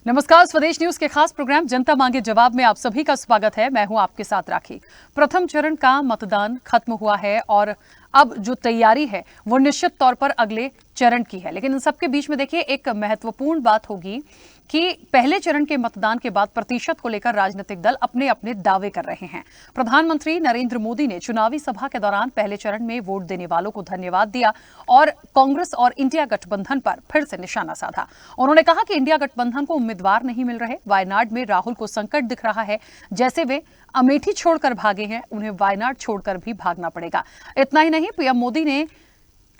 नमस्कार, स्वदेश न्यूज के खास प्रोग्राम जनता मांगे जवाब में आप सभी का स्वागत है। मैं हूं आपके साथ राखी। प्रथम चरण का मतदान खत्म हुआ है और अब जो तैयारी है वो निश्चित तौर पर अगले चरण की है। लेकिन इन सबके बीच में देखिए एक महत्वपूर्ण बात होगी कि पहले चरण के मतदान के बाद प्रतिशत को लेकर राजनीतिक दल अपने अपने दावे कर रहे हैं। प्रधानमंत्री नरेंद्र मोदी ने चुनावी सभा के दौरान पहले चरण में वोट देने वालों को धन्यवाद दिया और कांग्रेस और इंडिया गठबंधन पर फिर से निशाना साधा। उन्होंने कहा कि इंडिया गठबंधन को उम्मीदवार नहीं मिल रहे, वायनाड में राहुल को संकट दिख रहा है, जैसे वे अमेठी छोड़कर भागे हैं उन्हें वायनाड छोड़कर भी भागना पड़ेगा। इतना ही नहीं, पीएम मोदी ने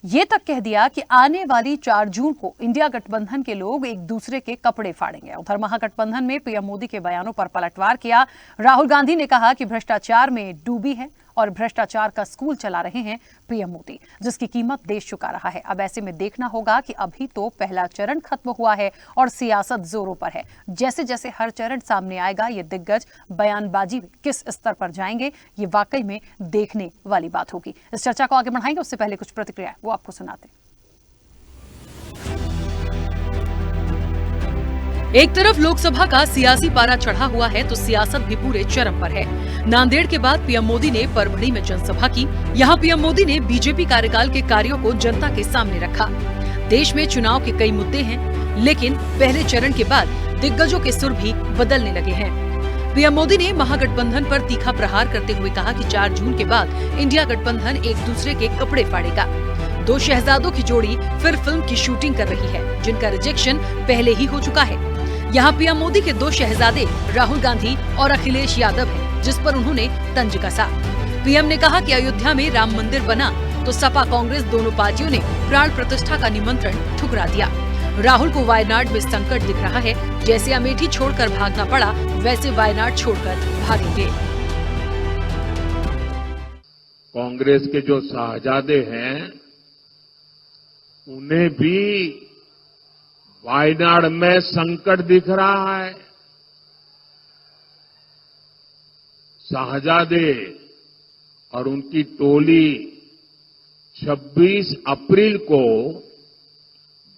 ये तक कह दिया कि आने वाली 4 जून को इंडिया गठबंधन के लोग एक दूसरे के कपड़े फाड़ेंगे। उधर महागठबंधन में पीएम मोदी के बयानों पर पलटवार किया। राहुल गांधी ने कहा कि भ्रष्टाचार में डूबी है और भ्रष्टाचार का स्कूल चला रहे हैं पीएम मोदी, जिसकी कीमत देश चुका रहा है। अब ऐसे में देखना होगा कि अभी तो पहला चरण खत्म हुआ है और सियासत जोरों पर है। जैसे जैसे हर चरण सामने आएगा, ये दिग्गज बयानबाजी में किस स्तर पर जाएंगे, ये वाकई में देखने वाली बात होगी। इस चर्चा को आगे बढ़ाएंगे, उससे पहले कुछ प्रतिक्रिया वो आपको सुनाते हैं। एक तरफ लोकसभा का सियासी पारा चढ़ा हुआ है तो सियासत भी पूरे चरम पर है। नांदेड़ के बाद पीएम मोदी ने परभणी में जनसभा की। यहाँ पीएम मोदी ने बीजेपी कार्यकाल के कार्यों को जनता के सामने रखा। देश में चुनाव के कई मुद्दे हैं, लेकिन पहले चरण के बाद दिग्गजों के सुर भी बदलने लगे हैं। पीएम मोदी ने महागठबंधन पर तीखा प्रहार करते हुए कहा कि 4 जून के बाद इंडिया गठबंधन एक दूसरे के कपड़े फाड़ेगा। 2 शहजादों की जोड़ी फिर फिल्म की शूटिंग कर रही है, जिनका रिजेक्शन पहले ही हो चुका है। यहाँ पीएम मोदी के 2 शहजादे राहुल गांधी और अखिलेश यादव हैं, जिस पर उन्होंने तंज कसा। पीएम ने कहा कि अयोध्या में राम मंदिर बना तो सपा कांग्रेस दोनों पार्टियों ने प्राण प्रतिष्ठा का निमंत्रण ठुकरा दिया। राहुल को वायनाड में संकट दिख रहा है, जैसे अमेठी छोड़कर भागना पड़ा वैसे वायनाड छोड़कर भागेंगे। कांग्रेस के जो शहजादे हैं उन्हें भी वायनाड में संकट दिख रहा है। शहजादे और उनकी टोली 26 अप्रैल को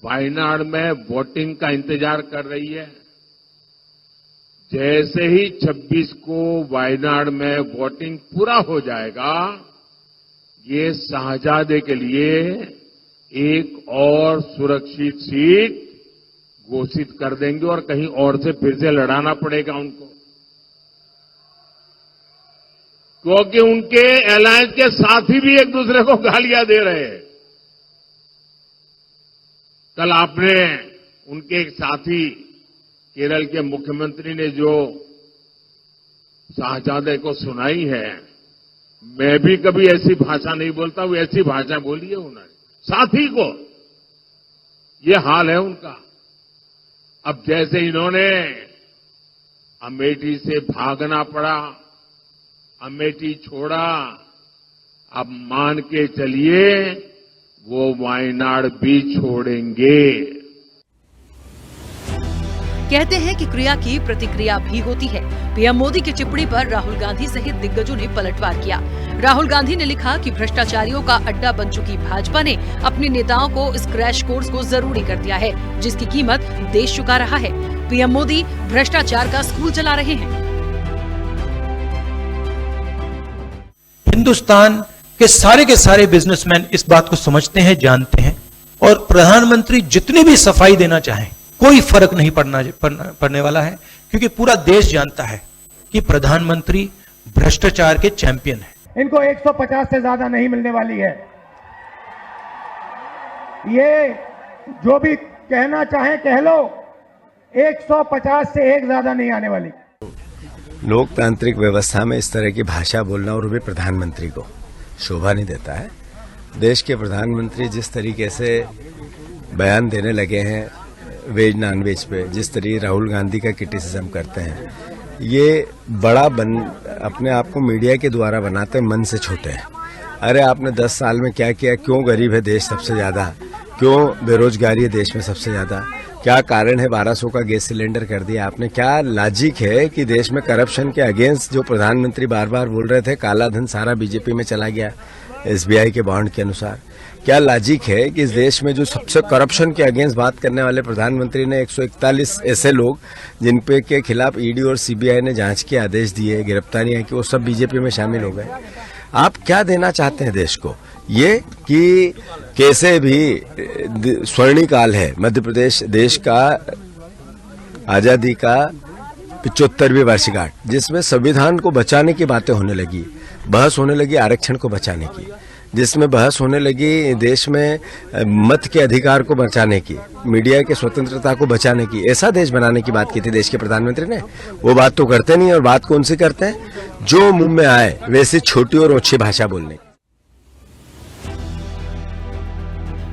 वायनाड में वोटिंग का इंतजार कर रही है। जैसे ही 26 को वायनाड में वोटिंग पूरा हो जाएगा, ये शहजादे के लिए एक और सुरक्षित सीट घोषित कर देंगे और कहीं और से फिर से लड़ाना पड़ेगा उनको, क्योंकि उनके अलायंस के साथी भी एक दूसरे को गालियां दे रहे हैं। कल आपने उनके एक साथी केरल के मुख्यमंत्री ने जो शहजादे को सुनाई है, मैं भी कभी ऐसी भाषा नहीं बोलता, वो ऐसी भाषा बोली है उन्होंने साथी को। ये हाल है उनका। अब जैसे इन्होंने अमेठी से भागना पड़ा, अमेठी छोड़ा, अब मान के चलिए वो वायनाड भी छोड़ेंगे। कहते हैं कि क्रिया की प्रतिक्रिया भी होती है। पीएम मोदी की टिप्पणी पर राहुल गांधी सहित दिग्गजों ने पलटवार किया। राहुल गांधी ने लिखा कि भ्रष्टाचारियों का अड्डा बन चुकी भाजपा ने अपने नेताओं को इस क्रैश कोर्स को जरूरी कर दिया है, जिसकी कीमत देश चुका रहा है। पीएम मोदी भ्रष्टाचार का स्कूल चला रहे हैं। हिंदुस्तान के सारे बिजनेसमैन इस बात को समझते हैं, जानते हैं, और प्रधानमंत्री जितनी भी सफाई देना चाहें कोई फर्क नहीं पड़ने वाला है, क्योंकि पूरा देश जानता है कि प्रधानमंत्री भ्रष्टाचार के चैंपियन हैं। इनको 150 से ज्यादा नहीं मिलने वाली है। ये जो भी कहना चाहे कह लो, 150 से एक ज्यादा नहीं आने वाली। लोकतांत्रिक व्यवस्था में इस तरह की भाषा बोलना और भी प्रधानमंत्री को शोभा नहीं देता है। देश के प्रधानमंत्री जिस तरीके से बयान देने लगे हैं वेज नॉन वेज पे, जिस तरीके राहुल गांधी का क्रिटिसिज्म करते हैं, ये बड़ा अपने आप को मीडिया के द्वारा बनाते मन से छोटे हैं। अरे आपने 10 साल में क्या किया? क्यों गरीब है देश सबसे ज्यादा? क्यों बेरोजगारी है देश में सबसे ज्यादा? क्या कारण है 1200 का गैस सिलेंडर कर दिया आपने? क्या लॉजिक है कि देश में करप्शन के अगेंस्ट जो प्रधानमंत्री बार बार बोल रहे थे, काला धन सारा बीजेपी में चला गया एसबीआई के बॉन्ड के अनुसार? क्या लॉजिक है कि इस देश में जो सबसे करप्शन के अगेंस्ट बात करने वाले प्रधानमंत्री ने 141 ऐसे लोग जिन पे के खिलाफ ईडी और सीबीआई ने जांच के आदेश दिए, गिरफ्तारियां की, वो सब बीजेपी में शामिल हो गए। आप क्या देना चाहते हैं देश को? ये कि कैसे भी स्वर्णिकाल है मध्य प्रदेश देश का आजादी का 75वीं वर्षगांठ, जिसमें संविधान को बचाने की बातें होने लगी, बहस होने लगी आरक्षण को बचाने की, जिसमें बहस होने लगी देश में मत के अधिकार को बचाने की, मीडिया की स्वतंत्रता को बचाने की। ऐसा देश बनाने की बात की थी देश के प्रधानमंत्री ने। वो बात तो करते नहीं, और बात कौन सी करते हैं? जो मुंह में आए वैसी छोटी और ओछी भाषा बोलने।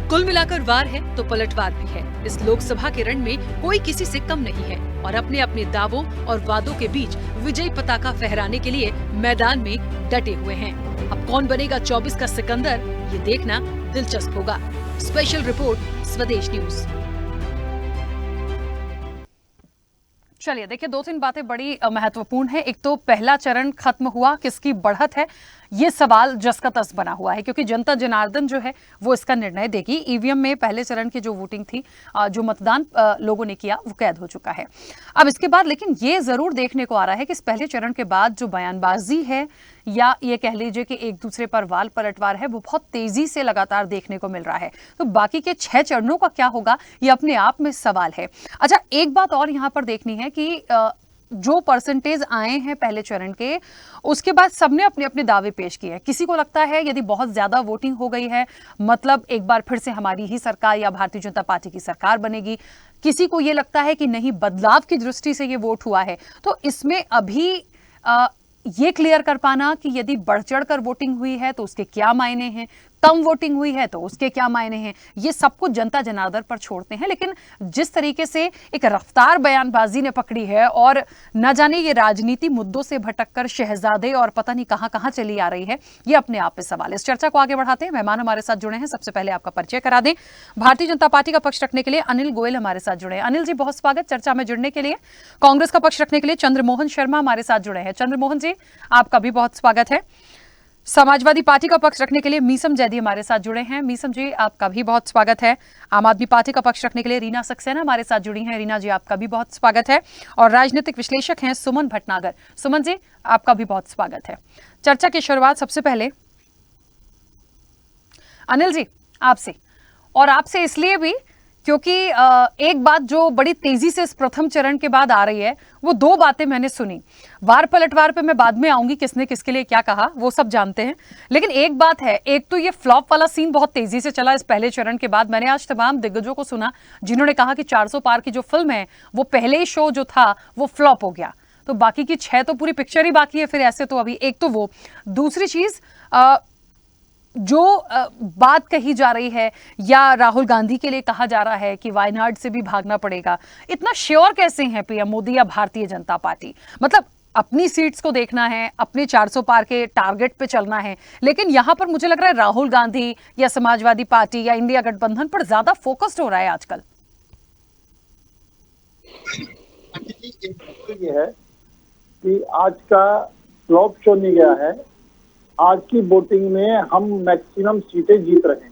कुल मिलाकर वार है तो पलटवार भी है। इस लोकसभा के रण में कोई किसी से कम नहीं है और अपने अपने दावों और वादों के बीच विजयी पताका फहराने के लिए मैदान में डटे हुए हैं। अब कौन बनेगा 24 का सिकंदर, ये देखना दिलचस्प होगा। स्पेशल रिपोर्ट, स्वदेश न्यूज। चलिए देखिए, 2-3 बातें बड़ी महत्वपूर्ण है। एक तो पहला चरण खत्म हुआ, किसकी बढ़त है ये सवाल जस का तस बना हुआ है, क्योंकि जनता जनार्दन जो है वो इसका निर्णय देगी। ईवीएम में पहले चरण की जो वोटिंग थी, जो मतदान लोगों ने किया, वो कैद हो चुका है। अब इसके बाद लेकिन ये जरूर देखने को आ रहा है कि इस पहले चरण के बाद जो बयानबाजी है, या ये कह लीजिए कि एक दूसरे पर वाल पलटवार है, वो बहुत तेजी से लगातार देखने को मिल रहा है। तो बाकी के 6 चरणों का क्या होगा, ये अपने आप में सवाल है। अच्छा, एक बात और यहां पर देखनी है कि जो परसेंटेज आए हैं पहले चरण के, उसके बाद सबने अपने अपने दावे पेश किए हैं। किसी को लगता है यदि बहुत ज्यादा वोटिंग हो गई है, मतलब एक बार फिर से हमारी ही सरकार या भारतीय जनता पार्टी की सरकार बनेगी। किसी को यह लगता है कि नहीं, बदलाव की दृष्टि से ये वोट हुआ है। तो इसमें अभी ये क्लियर कर पाना कि यदि बढ़ चढ़कर वोटिंग हुई है तो उसके क्या मायने हैं, कम वोटिंग हुई है तो उसके क्या मायने हैं, ये सब कुछ जनता जनार्दन पर छोड़ते हैं। लेकिन जिस तरीके से एक रफ्तार बयानबाजी ने पकड़ी है, और न जाने ये राजनीति मुद्दों से भटककर शहजादे और पता नहीं कहां कहां चली आ रही है, ये अपने आप में सवाल है। इस चर्चा को आगे बढ़ाते हैं। मेहमान हमारे साथ जुड़े हैं, सबसे पहले आपका परिचय करा दें। भारतीय जनता पार्टी का पक्ष रखने के लिए अनिल गोयल हमारे साथ जुड़े हैं। अनिल जी, बहुत स्वागत चर्चा में जुड़ने के लिए। कांग्रेस का पक्ष रखने के लिए चंद्रमोहन शर्मा हमारे साथ जुड़े हैं। चंद्रमोहन जी, आपका भी बहुत स्वागत है। समाजवादी पार्टी का पक्ष रखने के लिए मीसम जैदी हमारे साथ जुड़े हैं। मीसम जी, आपका भी बहुत स्वागत है। आम आदमी पार्टी का पक्ष रखने के लिए रीना सक्सेना हमारे साथ जुड़ी हैं। रीना जी, आपका भी बहुत स्वागत है। और राजनीतिक विश्लेषक हैं सुमन भटनागर। सुमन जी, आपका भी बहुत स्वागत है। चर्चा की शुरुआत सबसे पहले अनिल जी आपसे, और आपसे इसलिए भी क्योंकि एक बात जो बड़ी तेजी से इस प्रथम चरण के बाद आ रही है, वो 2 बातें मैंने सुनी। वार पलटवार पे मैं बाद में आऊंगी, किसने किसके लिए क्या कहा वो सब जानते हैं। लेकिन एक बात है, एक तो ये फ्लॉप वाला सीन बहुत तेजी से चला इस पहले चरण के बाद। मैंने आज तमाम दिग्गजों को सुना जिन्होंने कहा कि 400 पार की जो फिल्म है, वो पहले ही शो जो था वो फ्लॉप हो गया, तो बाकी की 6 तो पूरी पिक्चर ही बाकी है। फिर ऐसे तो अभी एक तो वो, दूसरी चीज जो बात कही जा रही है, या राहुल गांधी के लिए कहा जा रहा है कि वायनाड से भी भागना पड़ेगा, इतना श्योर कैसे हैं पीएम मोदी या भारतीय जनता पार्टी? मतलब अपनी सीट्स को देखना है, अपने 400 पार के टारगेट पे चलना है, लेकिन यहां पर मुझे लग रहा है राहुल गांधी या समाजवादी पार्टी या इंडिया गठबंधन पर ज्यादा फोकस्ड हो रहा है आजकल। ये है कि आज का फ्लॉप शो नहीं गया है। आज की वोटिंग में हम मैक्सिमम सीटें जीत रहे हैं,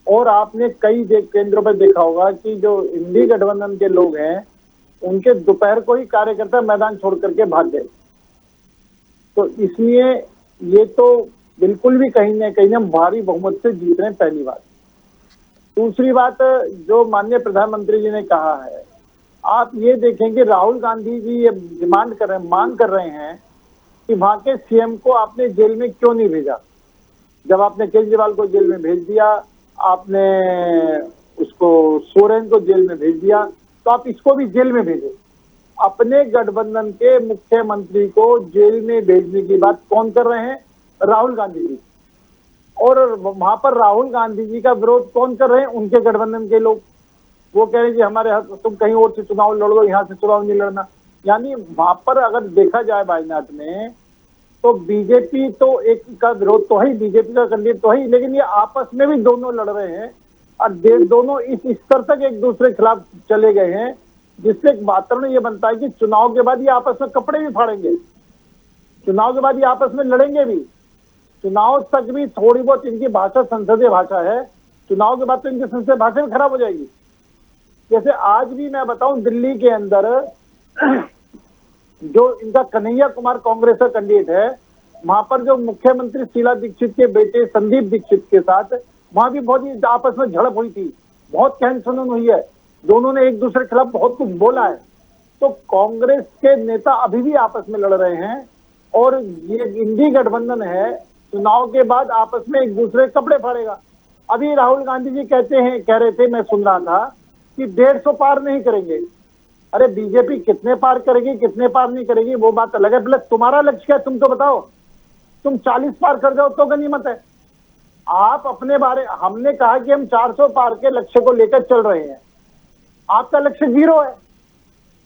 और आपने कई केंद्रों पर देखा होगा कि जो इंडी गठबंधन के लोग हैं, उनके दोपहर को ही कार्यकर्ता मैदान छोड़ करके भाग गए। तो इसलिए ये तो बिल्कुल भी कहीं न कहीं हम भारी बहुमत से जीत रहे हैं, पहली बात। दूसरी बात, जो माननीय प्रधानमंत्री जी ने कहा है, आप ये देखें कि राहुल गांधी जी ये डिमांड कर रहे हैं, मांग कर रहे हैं कि वहां के सीएम को आपने जेल में क्यों नहीं भेजा। जब आपने केजरीवाल को जेल में भेज दिया, आपने उसको सोरेन को जेल में भेज दिया, तो आप इसको भी जेल में भेजो। अपने गठबंधन के मुख्यमंत्री को जेल में भेजने की बात कौन कर रहे हैं? राहुल गांधी जी। और वहां पर राहुल गांधी जी का विरोध कौन कर रहे हैं? उनके गठबंधन के लोग। वो कह रहे हैं कि हमारे तुम कहीं और से चुनाव लड़ो, यहाँ से चुनाव नहीं लड़ना। यानी वहां पर अगर देखा जाए वायनाड में, तो बीजेपी तो एक का विरोध तो है, बीजेपी का कैंडिडेट तो है, लेकिन ये आपस में भी दोनों लड़ रहे हैं, और दोनों इस स्तर तक एक दूसरे के खिलाफ चले गए हैं, जिससे एक वातावरण ये बनता है कि चुनाव के बाद ये आपस में कपड़े भी फाड़ेंगे, चुनाव के बाद ये आपस में लड़ेंगे भी। चुनाव तक भी थोड़ी बहुत इनकी भाषा संसदीय भाषा है, चुनाव के बाद तो इनकी संसदीय भाषा भी खराब हो जाएगी। जैसे आज भी मैं बताऊं, दिल्ली के अंदर जो इनका कन्हैया कुमार कांग्रेस का कैंडिडेट है, वहां पर जो मुख्यमंत्री शीला दीक्षित के बेटे संदीप दीक्षित के साथ वहां भी बहुत ही आपस में झड़प हुई थी, बहुत कहन सुनन हुई है, दोनों ने एक दूसरे के खिलाफ बहुत कुछ बोला है। तो कांग्रेस के नेता अभी भी आपस में लड़ रहे हैं और ये इंडी गठबंधन है, चुनाव के बाद आपस में एक दूसरे के कपड़े फाड़ेगा। अभी राहुल गांधी जी कह रहे थे, मैं सुन रहा था कि 150 पार नहीं करेंगे। अरे बीजेपी कितने पार करेगी, कितने पार नहीं करेगी वो बात अलग है, प्लस तुम्हारा लक्ष्य क्या है तुम तो बताओ। तुम 40 पार कर जाओ तो गनीमत है। आप अपने बारे, हमने कहा कि हम 400 पार के लक्ष्य को लेकर चल रहे हैं, आपका लक्ष्य 0 है।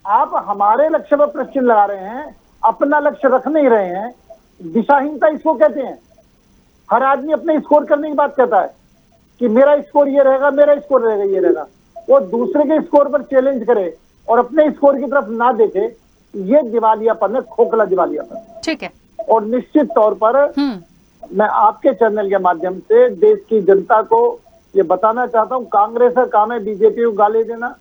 आप हमारे लक्ष्य पर प्रश्न लगा रहे हैं, अपना लक्ष्य रख नहीं रहे हैं। दिशाहीनता इसको कहते हैं। हर आदमी अपने स्कोर करने की बात कहता है कि मेरा स्कोर ये रहेगा, मेरा स्कोर रहेगा, ये रहेगा। वो दूसरे के स्कोर पर चैलेंज करे और अपने स्कोर की तरफ ना देखे, ये दिवालियापन है, खोखला दिवालियापन। ठीक है। और निश्चित तौर पर मैं आपके चैनल के माध्यम से देश की जनता को ये बताना चाहता हूं, कांग्रेस का काम है बीजेपी को गाली देना,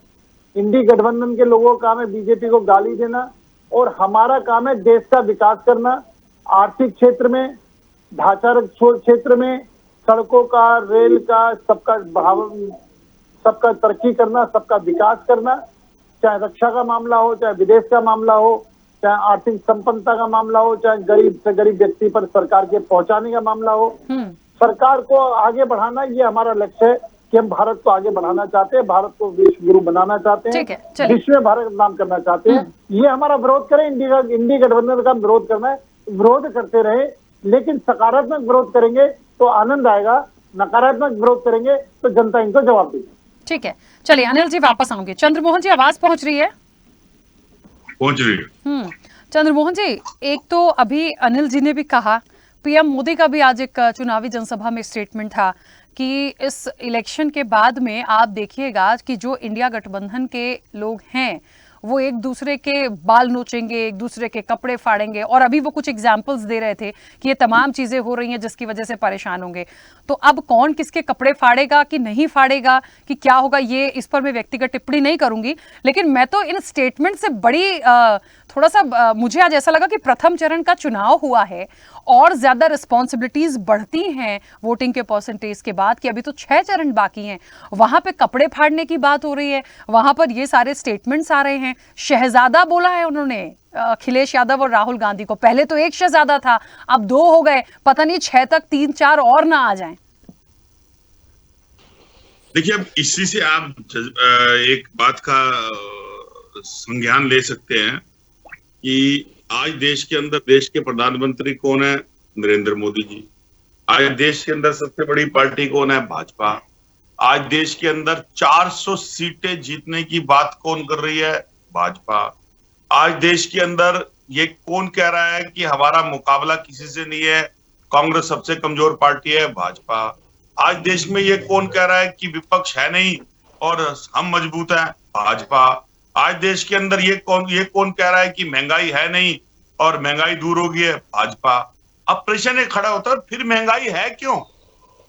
इंडी गठबंधन के लोगों का काम है बीजेपी को गाली देना, और हमारा काम है देश का विकास करना, आर्थिक क्षेत्र में, ढांचागत क्षेत्र में, सड़कों का, रेल का, सबका तरक्की करना, सबका विकास करना, चाहे रक्षा का मामला हो, चाहे विदेश का मामला हो, चाहे आर्थिक संपन्नता का मामला हो, चाहे गरीब से गरीब व्यक्ति पर सरकार के पहुंचाने का मामला हो। सरकार को आगे बढ़ाना, ये हमारा लक्ष्य है कि हम भारत को आगे बढ़ाना चाहते हैं, भारत को विश्व गुरु बनाना चाहते हैं, विश्व में भारत का नाम करना चाहते हैं। ये हमारा विरोध करें, इंडी गठबंधन का विरोध करना है, विरोध करते रहे, लेकिन सकारात्मक विरोध करेंगे तो आनंद आएगा, नकारात्मक विरोध करेंगे तो जनता इनको जवाब देगी। ठीक है, चलिए अनिल जी वापस आऊंगे। चंद्रमोहन जी आवाज पहुंच रही है? पहुंच रही है। चंद्रमोहन जी, एक तो अभी अनिल जी ने भी कहा, पीएम मोदी का भी आज एक चुनावी जनसभा में स्टेटमेंट था कि इस इलेक्शन के बाद में आप देखिएगा कि जो इंडिया गठबंधन के लोग हैं वो एक दूसरे के बाल नोचेंगे, एक दूसरे के कपड़े फाड़ेंगे, और अभी वो कुछ एग्जाम्पल्स दे रहे थे कि ये तमाम चीजें हो रही हैं जिसकी वजह से परेशान होंगे। तो अब कौन किसके कपड़े फाड़ेगा कि नहीं फाड़ेगा कि क्या होगा, ये इस पर मैं व्यक्तिगत टिप्पणी नहीं करूंगी, लेकिन मैं तो इन स्टेटमेंट से बड़ी थोड़ा सा मुझे आज ऐसा लगा कि प्रथम चरण का चुनाव हुआ है और ज्यादा रिस्पॉन्सिबिलिटीज बढ़ती हैं वोटिंग के परसेंटेज के बाद, कि अभी तो 6 चरण बाकी हैं, वहां पे कपड़े फाड़ने की बात हो रही है, वहां पर ये सारे स्टेटमेंट्स आ रहे हैं। शहजादा बोला है उन्होंने अखिलेश यादव और राहुल गांधी को, पहले तो एक शहजादा था, अब 2 हो गए, पता नहीं 6 तक 3-4 और ना आ जाएं। देखिए, अब इसी से आप एक बात का संज्ञान ले सकते हैं कि आज देश के अंदर देश के प्रधानमंत्री कौन है? नरेंद्र मोदी जी। आज देश के अंदर सबसे बड़ी पार्टी कौन है? भाजपा। आज देश के अंदर 400 सीटें जीतने की बात कौन कर रही है? भाजपा। आज देश के अंदर ये कौन कह रहा है कि हमारा मुकाबला किसी से नहीं है, कांग्रेस सबसे कमजोर पार्टी है? भाजपा। आज देश में ये कौन कह रहा है कि विपक्ष है नहीं और हम मजबूत हैं? भाजपा। आज देश के अंदर ये कौन कह रहा है कि महंगाई है नहीं और महंगाई दूर हो गई है? भाजपा। अब प्रश्न ये खड़ा होता है, फिर महंगाई है क्यों?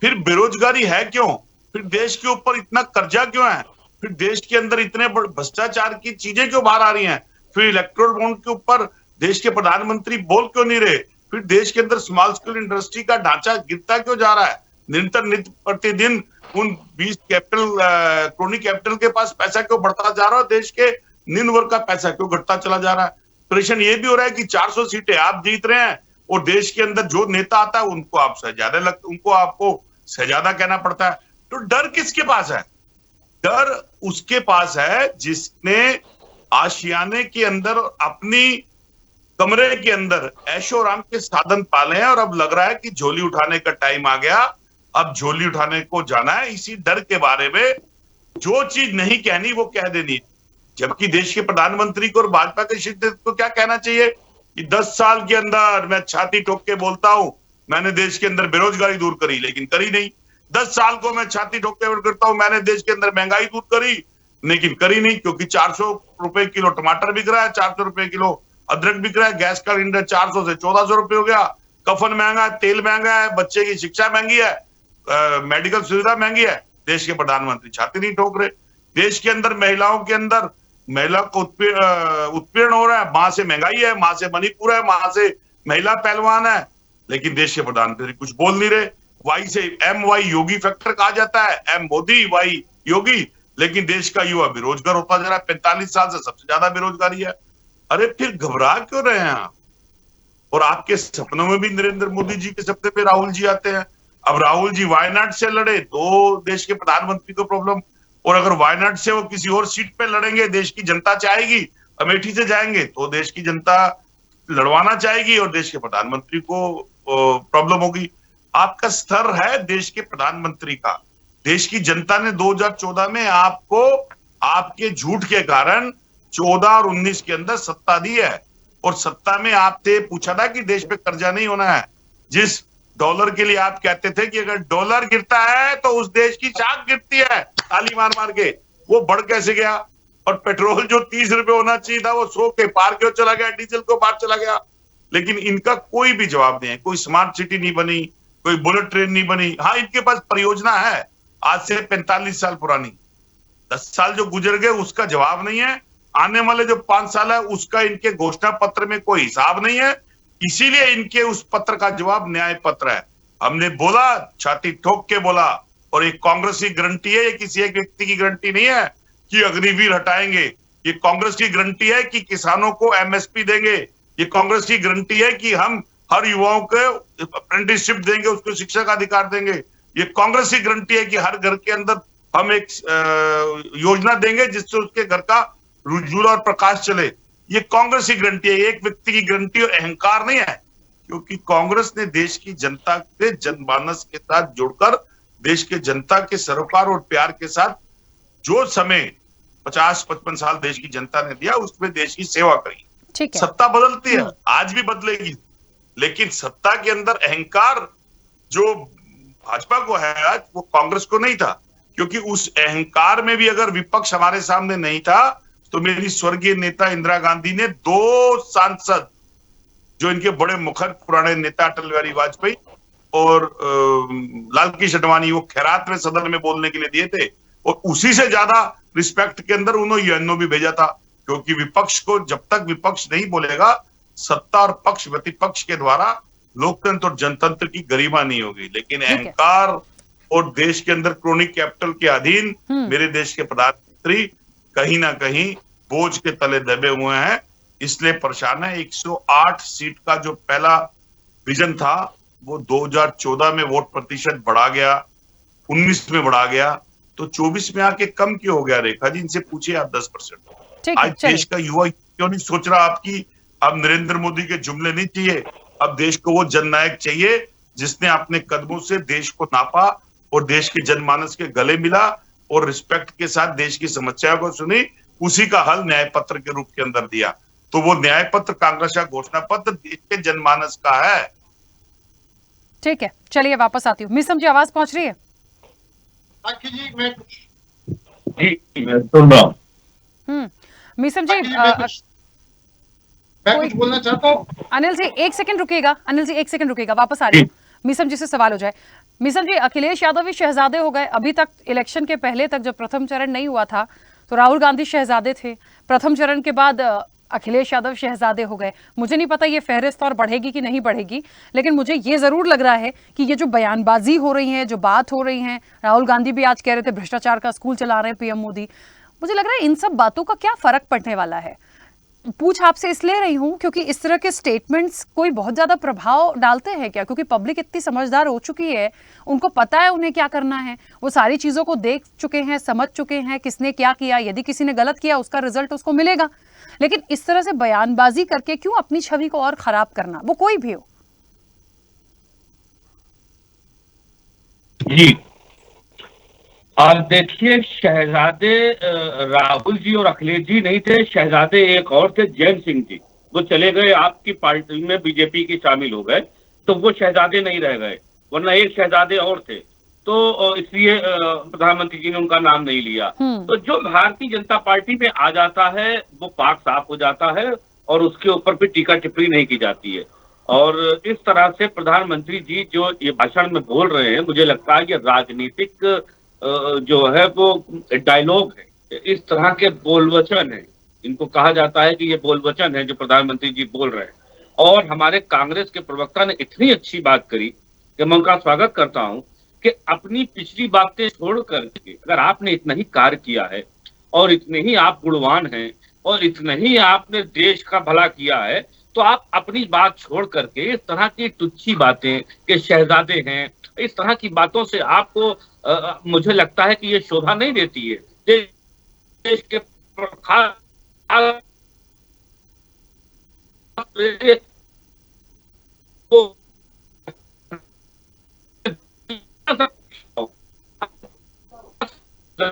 फिर बेरोजगारी है क्यों? फिर देश के ऊपर इतना कर्जा क्यों है? फिर देश के अंदर इतने भ्रष्टाचार की चीजें क्यों बाहर आ रही हैं? फिर इलेक्ट्रोल बॉन्ड के ऊपर देश के प्रधानमंत्री बोल क्यों नहीं रहे? फिर देश के अंदर स्मॉल स्केल इंडस्ट्री का ढांचा गिरता क्यों जा रहा है? नित्य प्रतिदिन उन 20 क्रोनी कैपिटल के पास पैसा क्यों बढ़ता जा रहा है? देश के निम्न वर्ग का पैसा क्यों घटता चला जा रहा है? प्रश्न ये भी हो रहा है कि 400 सीटें आप जीत रहे हैं और देश के अंदर जो नेता आता है उनको आपको शहजादा कहना पड़ता है। तो डर किसके पास है? डर उसके पास है जिसने आशियाने के अंदर अपनी कमरे के अंदर ऐशो आराम के साधन पाले हैं और अब लग रहा है कि झोली उठाने का टाइम आ गया, अब झोली उठाने को जाना है। इसी डर के बारे में जो चीज नहीं कहनी वो कह देनी, जबकि देश के प्रधानमंत्री को और भाजपा के शीर्ष को क्या कहना चाहिए कि 10 साल के अंदर मैं छाती ठोक के बोलता हूं मैंने देश के अंदर बेरोजगारी दूर करी, लेकिन करी नहीं। 10 साल को मैं छाती ठोक के करता हूं मैंने देश के अंदर महंगाई दूर करी, लेकिन करी नहीं, क्योंकि 400 रुपए किलो टमाटर बिक रहा है, 400 रुपए किलो अदरक बिक रहा है, गैस का सिलेंडर 400 से 1400 रुपए हो गया, कफन महंगा है, तेल महंगा है, बच्चे की शिक्षा महंगी है, मेडिकल सुविधा महंगी है, देश के प्रधानमंत्री छाती नहीं ठोक रहे। देश के अंदर महिलाओं के अंदर महिला को उत्पीड़न हो रहा है, मां से महंगाई है, मां से मणिपुर है, मां से महिला पहलवान है, लेकिन देश के प्रधानमंत्री कुछ बोल नहीं रहे। वाई से MY योगी फैक्टर कहा जाता है, M मोदी, Y योगी, लेकिन देश का युवा बेरोजगार होता जा रहा है। 45 साल से सबसे ज्यादा बेरोजगारी है। अरे फिर घबरा क्यों रहे हैं आप? और आपके सपनों में भी नरेंद्र मोदी जी के सपने पे राहुल जी आते हैं। अब राहुल जी वायनाड से लड़े तो देश के प्रधानमंत्री को प्रॉब्लम, और अगर वायनाड से वो किसी और सीट पे लड़ेंगे, देश की जनता चाहेगी, अमेठी से जाएंगे तो देश की जनता लड़वाना चाहेगी और देश के प्रधानमंत्री को प्रॉब्लम होगी। आपका स्तर है देश के प्रधानमंत्री का। देश की जनता ने 2014 में आपको आपके झूठ के कारण 14 और 19 के अंदर सत्ता दी है, और सत्ता में आपसे पूछा था कि देश पे कर्जा नहीं होना है। जिस डॉलर के लिए आप कहते थे कि अगर डॉलर गिरता है तो उस देश की चाक गिरती है, ताली मार मार के, वो बढ़ कैसे गया? और पेट्रोल जो 30 रुपए होना चाहिए था वो 100 के पार क्यों चला गया? डीजल को पार चला गया। लेकिन इनका कोई भी जवाब नहीं है। कोई स्मार्ट सिटी नहीं बनी, कोई बुलेट ट्रेन नहीं बनी। हाँ, इनके पास परियोजना है आज से 45 साल पुरानी, 10 साल जो गुजर गए उसका जवाब नहीं है। आने वाले जो 5 साल है उसका इनके घोषणा पत्र में कोई हिसाब नहीं है। इसीलिए इनके उस पत्र का जवाब न्याय पत्र है। हमने बोला, छाती ठोक के बोला, और एक कांग्रेस की गारंटी है, ये किसी एक व्यक्ति की गारंटी नहीं है कि अग्निवीर हटाएंगे। ये कांग्रेस की गारंटी है कि किसानों को MSP देंगे। ये कांग्रेस की गारंटी है कि हम हर युवाओं को अप्रेंटिसशिप देंगे, उसको शिक्षा का अधिकार देंगे। ये कांग्रेस की गारंटी है कि हर घर के अंदर हम एक योजना देंगे जिससे उसके घर का उज्ज्वल और प्रकाश चले। ये कांग्रेस की गारंटी है, एक व्यक्ति की गारंटी और अहंकार नहीं है। क्योंकि कांग्रेस ने देश की जनता के जनमानस के साथ जुड़कर देश के जनता के सरोकार और प्यार के साथ जो समय 50-55 साल देश की जनता ने दिया, उसमें देश की सेवा करी। ठीक है। सत्ता बदलती है, आज भी बदलेगी, लेकिन सत्ता के अंदर अहंकार जो भाजपा को है आज, वो कांग्रेस को नहीं था। क्योंकि उस अहंकार में भी अगर विपक्ष हमारे सामने नहीं था तो मेरी स्वर्गीय नेता इंदिरा गांधी ने 2 सांसद, जो इनके बड़े मुखर पुराने नेता अटल बिहारी वाजपेयी और लाल कृष्ण आडवाणी, वो खैरात में सदन में बोलने के लिए दिए थे, और उसी से ज्यादा रिस्पेक्ट के अंदर उन्होंने यूएनओ भी भेजा था। क्योंकि विपक्ष को, जब तक विपक्ष नहीं बोलेगा, सत्ता और पक्ष प्रतिपक्ष के द्वारा लोकतंत्र और जनतंत्र की गरिमा नहीं होगी। लेकिन अहंकार और देश के अंदर क्रोनिक कैपिटल के अधीन मेरे देश के प्रधानमंत्री कहीं ना कहीं बोझ के तले दबे हुए हैं, इसलिए परेशान है। 108 सीट का जो पहला विजन था वो 2014 में वोट प्रतिशत बढ़ा गया, 19 में बढ़ा गया, तो 24 में आके कम क्यों हो गया? रेखा जी, इनसे पूछिए आप 10%। आज देश का युवा क्यों नहीं सोच रहा आपकी अब नरेंद्र मोदी के जुमले नहीं चाहिए, अब देश को वो जननायक चाहिए जिसने अपने कदमों से देश को नापा और देश के जनमानस के गले मिला और रिस्पेक्ट के साथ देश की समस्या को सुनी, उसी का हल न्याय पत्र के रूप के अंदर दिया। तो वो न्याय पत्र, कांग्रेस का घोषणा पत्र देश के जनमानस का है। ठीक है, चलिए वापस आती हूँ। मिसम जी, आवाज पहुंच रही है? मैं सुन रहा हूँ। मिसम जी, मैं कुछ बोलना चाहता हूँ। अनिल जी 1 सेकंड रुकिएगा, अनिल जी 1 सेकंड रुकिएगा, वापस आ रही हूँ। मिसम जी से सवाल हो जाए। मिसम जी, अखिलेश यादव भी शहजादे हो गए। अभी तक इलेक्शन के पहले तक जब प्रथम चरण नहीं हुआ था तो राहुल गांधी शहजादे थे, प्रथम चरण के बाद अखिलेश यादव शहजादे हो गए। मुझे नहीं पता ये फहरिस्त और बढ़ेगी कि नहीं बढ़ेगी, लेकिन मुझे ये जरूर लग रहा है कि ये जो बयानबाजी हो रही है, जो बात हो रही है, राहुल गांधी भी आज कह रहे थे भ्रष्टाचार का स्कूल चला रहे हैं पीएम मोदी, मुझे लग रहा है इन सब बातों का क्या फर्क पड़ने वाला है। पूछ आपसे इसलिए रही हूं क्योंकि इस तरह के स्टेटमेंट्स कोई बहुत ज्यादा प्रभाव डालते हैं क्या? क्योंकि पब्लिक इतनी समझदार हो चुकी है, उनको पता है उन्हें क्या करना है, वो सारी चीजों को देख चुके हैं, समझ चुके हैं किसने क्या किया। यदि किसी ने गलत किया उसका रिजल्ट उसको मिलेगा, लेकिन इस तरह से बयानबाजी करके क्यों अपनी छवि को और खराब करना, वो कोई भी हो। जी, और देखिए, शहजादे राहुल जी और अखिलेश जी नहीं थे, शहजादे एक और थे, जैन सिंह जी। वो चले गए आपकी पार्टी में, बीजेपी की शामिल हो गए, तो वो शहजादे नहीं रह गए, वरना एक शहजादे और थे, तो इसलिए प्रधानमंत्री जी ने उनका नाम नहीं लिया। तो जो भारतीय जनता पार्टी में आ जाता है वो पाक साफ हो जाता है और उसके ऊपर भी टीका टिप्पणी नहीं की जाती है। और इस तरह से प्रधानमंत्री जी जो ये भाषण में बोल रहे हैं, मुझे लगता है ये राजनीतिक जो है वो डायलॉग है, इस तरह के बोलवचन है, इनको कहा जाता है कि ये बोलवचन है जो प्रधानमंत्री जी बोल रहे हैं। और हमारे कांग्रेस के प्रवक्ता ने इतनी अच्छी बात करी कि मैं उनका स्वागत करता हूं कि अपनी पिछली बातें छोड़ करके अगर आपने इतना ही कार्य किया है और इतने ही आप गुणवान हैं और इतने ही आपने देश का भला किया है, तो आप अपनी बात छोड़ करके इस तरह की तुच्छी बातें के शहजादे हैं, इस तरह की बातों से आपको मुझे लगता है कि ये शोभा नहीं देती है। देश के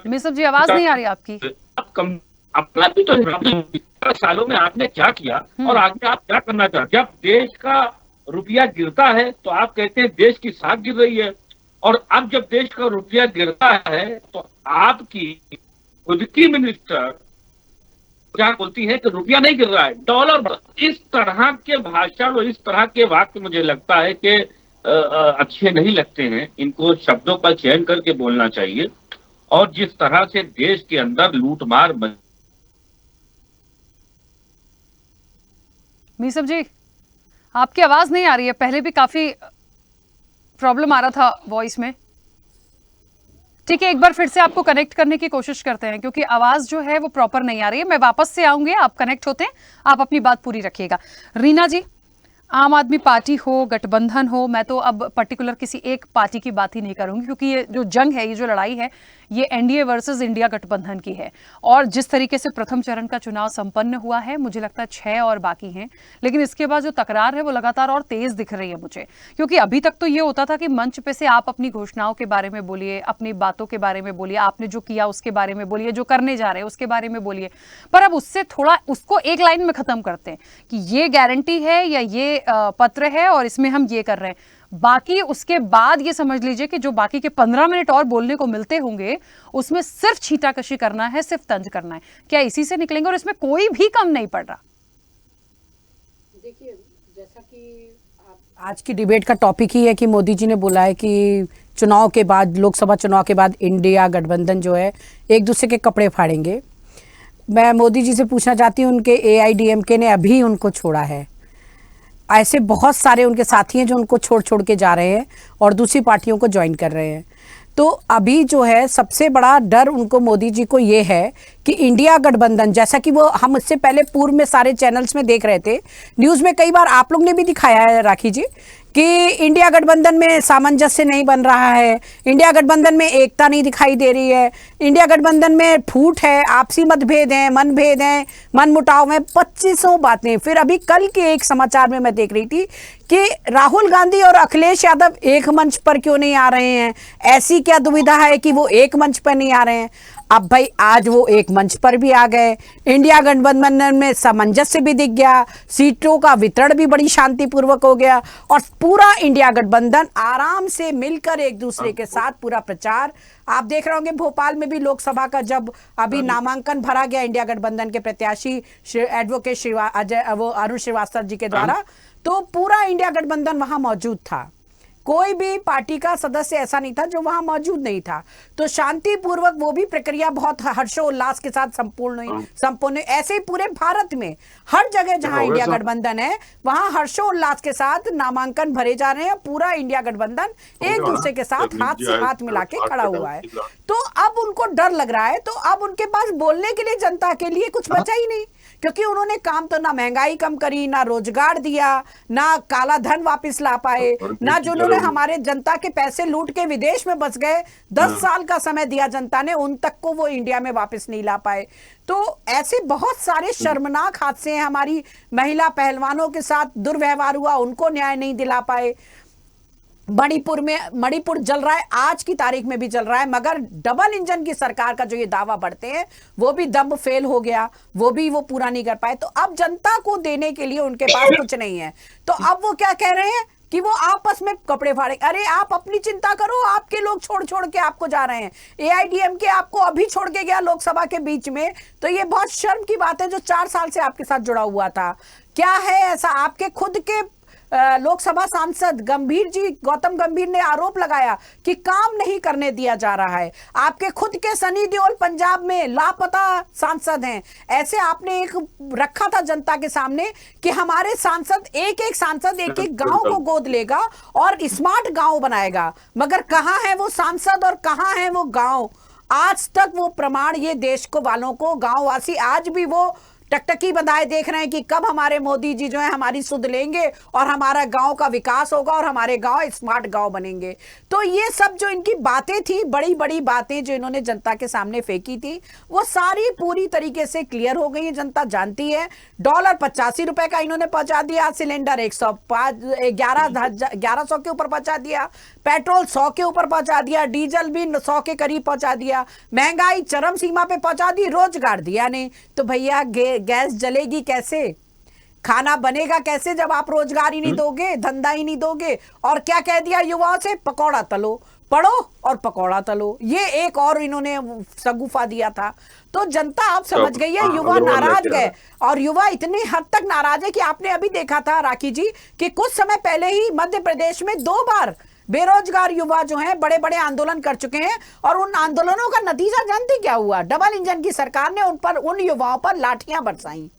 मिसर जी, आवाज नहीं आ रही आपकी। अपना भी तो सालों में आपने क्या किया और आगे आप क्या करना चाहते हैं। जब देश का रुपया गिरता है तो आप कहते हैं देश की साख गिर रही है, और अब जब देश का रुपया गिरता है तो आपकी खुद की मिनिस्टर क्या बोलती है कि रुपया नहीं गिर रहा है, डॉलर। इस तरह के भाषण और इस तरह के वाक्य मुझे लगता है कि अच्छे नहीं लगते हैं, इनको शब्दों का चयन करके बोलना चाहिए। और जिस तरह से देश के अंदर लूटमार मीसब जी, आपकी आवाज नहीं आ रही है, पहले भी काफी प्रॉब्लम आ रहा था वॉइस में। ठीक है, एक बार फिर से आपको कनेक्ट करने की कोशिश करते हैं क्योंकि आवाज जो है वो प्रॉपर नहीं आ रही है। मैं वापस से आऊंगी, आप कनेक्ट होते हैं, आप अपनी बात पूरी रखिएगा। रीना जी, आम आदमी पार्टी हो, गठबंधन हो, मैं तो अब पर्टिकुलर किसी एक पार्टी की बात ही नहीं करूंगी क्योंकि ये जो जंग है, ये जो लड़ाई है, ये एनडीए वर्सेस इंडिया गठबंधन की है। और जिस तरीके से प्रथम चरण का चुनाव संपन्न हुआ है, मुझे लगता है 6 और बाकी हैं, लेकिन इसके बाद जो तकरार है वो लगातार और तेज दिख रही है मुझे। क्योंकि अभी तक तो ये होता था कि मंच पे से आप अपनी घोषणाओं के बारे में बोलिए, अपनी बातों के बारे में बोलिए, आपने जो किया उसके बारे में बोलिए, जो करने जा रहे हैं उसके बारे में बोलिए, पर अब उससे थोड़ा उसको एक लाइन में खत्म करते हैं कि ये गारंटी है या ये पत्र है और इसमें हम ये कर रहे हैं। बाकी उसके बाद ये समझ लीजिए कि जो बाकी के 15 मिनट और बोलने को मिलते होंगे उसमें सिर्फ छींटाकशी करना है, सिर्फ तंज करना है। क्या इसी से निकलेंगे? और इसमें कोई भी कम नहीं पड़ रहा। देखिए, जैसा कि आज की डिबेट का टॉपिक ही है कि मोदी जी ने बोला है कि चुनाव के बाद, लोकसभा चुनाव के बाद इंडिया गठबंधन जो है एक दूसरे के कपड़े फाड़ेंगे। मैं मोदी जी से पूछना चाहती हूँ, उनके AIDMK ने अभी उनको छोड़ा है, ऐसे बहुत सारे उनके साथी हैं जो उनको छोड़ के जा रहे हैं और दूसरी पार्टियों को ज्वाइन कर रहे हैं। तो अभी जो है सबसे बड़ा डर उनको, मोदी जी को, ये है कि इंडिया गठबंधन, जैसा कि वो हम इससे पहले पूर्व में सारे चैनल्स में देख रहे थे, न्यूज़ में कई बार आप लोग ने भी दिखाया है राखी जी, कि इंडिया गठबंधन में सामंजस्य नहीं बन रहा है, इंडिया गठबंधन में एकता नहीं दिखाई दे रही है, इंडिया गठबंधन में फूट है, आपसी मतभेद हैं, मनभेद हैं, मनमुटाव है, 2500 बातें। फिर अभी कल के एक समाचार में मैं देख रही थी कि राहुल गांधी और अखिलेश यादव एक मंच पर क्यों नहीं आ रहे हैं, ऐसी क्या दुविधा है कि वो एक मंच पर नहीं आ रहे हैं। अब भाई आज वो एक मंच पर भी आ गए, इंडिया गठबंधन में सामंजस्य भी दिख गया, सीटों का वितरण भी बड़ी शांतिपूर्वक हो गया और पूरा इंडिया गठबंधन आराम से मिलकर एक दूसरे के साथ पूरा प्रचार। आप देख रहे होंगे भोपाल में भी लोकसभा का जब अभी नामांकन भरा गया इंडिया गठबंधन के प्रत्याशी एडवोकेट अरुण श्रीवास्तव जी के द्वारा, तो पूरा इंडिया गठबंधन वहां मौजूद था। कोई भी पार्टी का सदस्य ऐसा नहीं था जो वहां मौजूद नहीं था। तो शांतिपूर्वक वो भी प्रक्रिया बहुत हर्षोल्लास के साथ संपूर्ण ऐसे ही पूरे भारत में हर जगह जहां इंडिया गठबंधन है वहां हर्षोल्लास के साथ नामांकन भरे जा रहे हैं। पूरा इंडिया गठबंधन एक दूसरे के साथ हाथ से हाथ मिला के खड़ा हुआ है। तो अब उनको डर लग रहा है, तो अब उनके पास बोलने के लिए जनता के लिए कुछ बचा ही नहीं, क्योंकि उन्होंने काम तो ना महंगाई कम करी, ना रोजगार दिया, ना काला धन वापस ला पाए, ना जो उन्होंने हमारे जनता के पैसे लूट के विदेश में बच गए, 10 साल का समय दिया जनता ने, उन तक को वो इंडिया में वापस नहीं ला पाए। तो ऐसे बहुत सारे शर्मनाक हादसे हैं। हमारी महिला पहलवानों के साथ दुर्व्यवहार हुआ, उनको न्याय नहीं दिला पाए। मणिपुर जल रहा है, आज की तारीख में भी जल रहा है, मगर डबल इंजन की सरकार का जो ये दावा बढ़ते हैं वो भी दम फेल हो गया, वो पूरा नहीं कर पाए। तो अब जनता को देने के लिए उनके पास कुछ नहीं है। तो अब वो क्या कह रहे हैं कि वो आपस में कपड़े फाड़े। अरे आप अपनी चिंता करो, आपके लोग छोड़ के आपको जा रहे हैं। AIDMK आपको अभी छोड़ के गया लोकसभा के बीच में, तो ये बहुत शर्म की बात है, जो 4 साल से आपके साथ जुड़ा हुआ था। क्या है ऐसा? आपके खुद के लोकसभा सांसद गौतम गंभीर ने आरोप लगाया कि काम नहीं करने दिया जा रहा है। आपके खुद के सनी देओल पंजाब में लापता सांसद हैं। ऐसे आपने एक रखा था जनता के सामने कि हमारे सांसद एक सांसद एक गांव को गोद लेगा और स्मार्ट गांव बनाएगा, मगर कहां है वो सांसद और कहां है वो गांव? आज तक वो प्रमाण ये देश को वालों को, गांववासी आज भी वो टकटकी बंधाए देख रहे हैं कि कब हमारे मोदी जी जो है हमारी सुध लेंगे और हमारा गांव का विकास होगा और हमारे गांव स्मार्ट गांव बनेंगे। तो ये सब जो इनकी बातें थी, बड़ी बड़ी बातें जो इन्होंने जनता के सामने फेंकी थी, वो सारी पूरी तरीके से क्लियर हो गई है। जनता जानती है। डॉलर 85 रुपए का इन्होंने पहुंचा दिया, सिलेंडर 1100 के ऊपर पहुंचा दिया, पेट्रोल 100 के ऊपर पहुंचा दिया, डीजल भी 100 के करीब पहुंचा दिया, महंगाई चरम सीमा पे पहुंचा दी, रोजगार दिया नहीं। तो भैया गैस जलेगी कैसे, खाना बनेगा कैसे जब आप रोजगार ही नहीं दोगे, धंधा ही नहीं दोगे? और क्या कह दिया युवाओं से? पकौड़ा तलो, पढ़ो और पकौड़ा तलो। ये एक और इन्होंने सगुफा दिया था। तो जनता आप समझ गई है, युवा नाराज गए और युवा इतनी हद तक नाराज है कि आपने अभी देखा था राखी जी कि कुछ समय पहले ही मध्य प्रदेश में 2 बार बेरोजगार युवा जो हैं बड़े बड़े आंदोलन कर चुके हैं और उन आंदोलनों का नतीजा जानते क्या हुआ? डबल इंजन की सरकार ने उन युवाओं पर लाठियां बरसाई,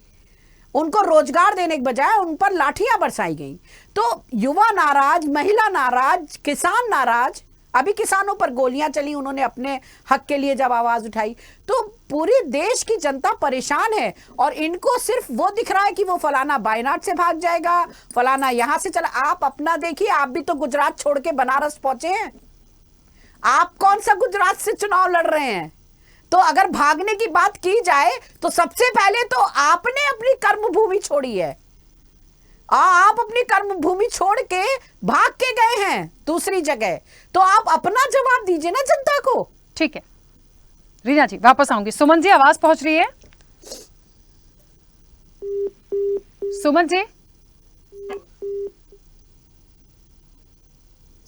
उनको रोजगार देने के बजाय उन पर लाठियां बरसाई गई। तो युवा नाराज, महिला नाराज, किसान नाराज। अभी किसानों पर गोलियां चली, उन्होंने अपने हक के लिए जब आवाज उठाई। तो पूरे देश की जनता परेशान है और इनको सिर्फ वो दिख रहा है कि वो फलाना वायनाड से भाग जाएगा, फलाना यहां से चला। आप अपना देखिए, आप भी तो गुजरात छोड़ के बनारस पहुंचे हैं। आप कौन सा गुजरात से चुनाव लड़ रहे हैं? तो अगर भागने की बात की जाए तो सबसे पहले तो आपने अपनी कर्मभूमि छोड़ी है। आप अपनी कर्मभूमि छोड़ के भाग के गए हैं दूसरी जगह। तो आप अपना जवाब दीजिए ना जनता को। ठीक है रीना जी, वापस आऊंगी। सुमन जी आवाज पहुंच रही है? सुमन जी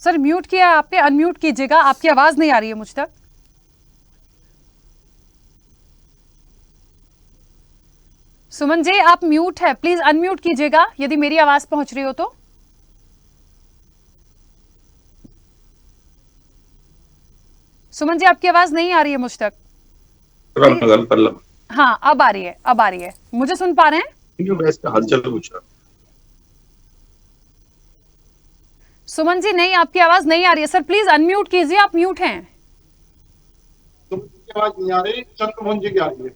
सर म्यूट किया आपने, अनम्यूट कीजिएगा, आपकी आवाज नहीं आ रही है मुझ तक। सुमन जी आप म्यूट है, प्लीज अनम्यूट कीजिएगा यदि मेरी आवाज पहुंच रही हो तो। सुमन जी आपकी आवाज नहीं आ रही है मुझ तक। हाँ अब आ रही है, अब आ रही है। मुझे सुन पा रहे हैं? हलचल पूछा सुमन जी नहीं, आपकी आवाज नहीं आ रही है। सर प्लीज अनम्यूट कीजिए, आप म्यूट हैं। आवाज नहीं आ रही, चंद्रमोहन जी की आ रही है।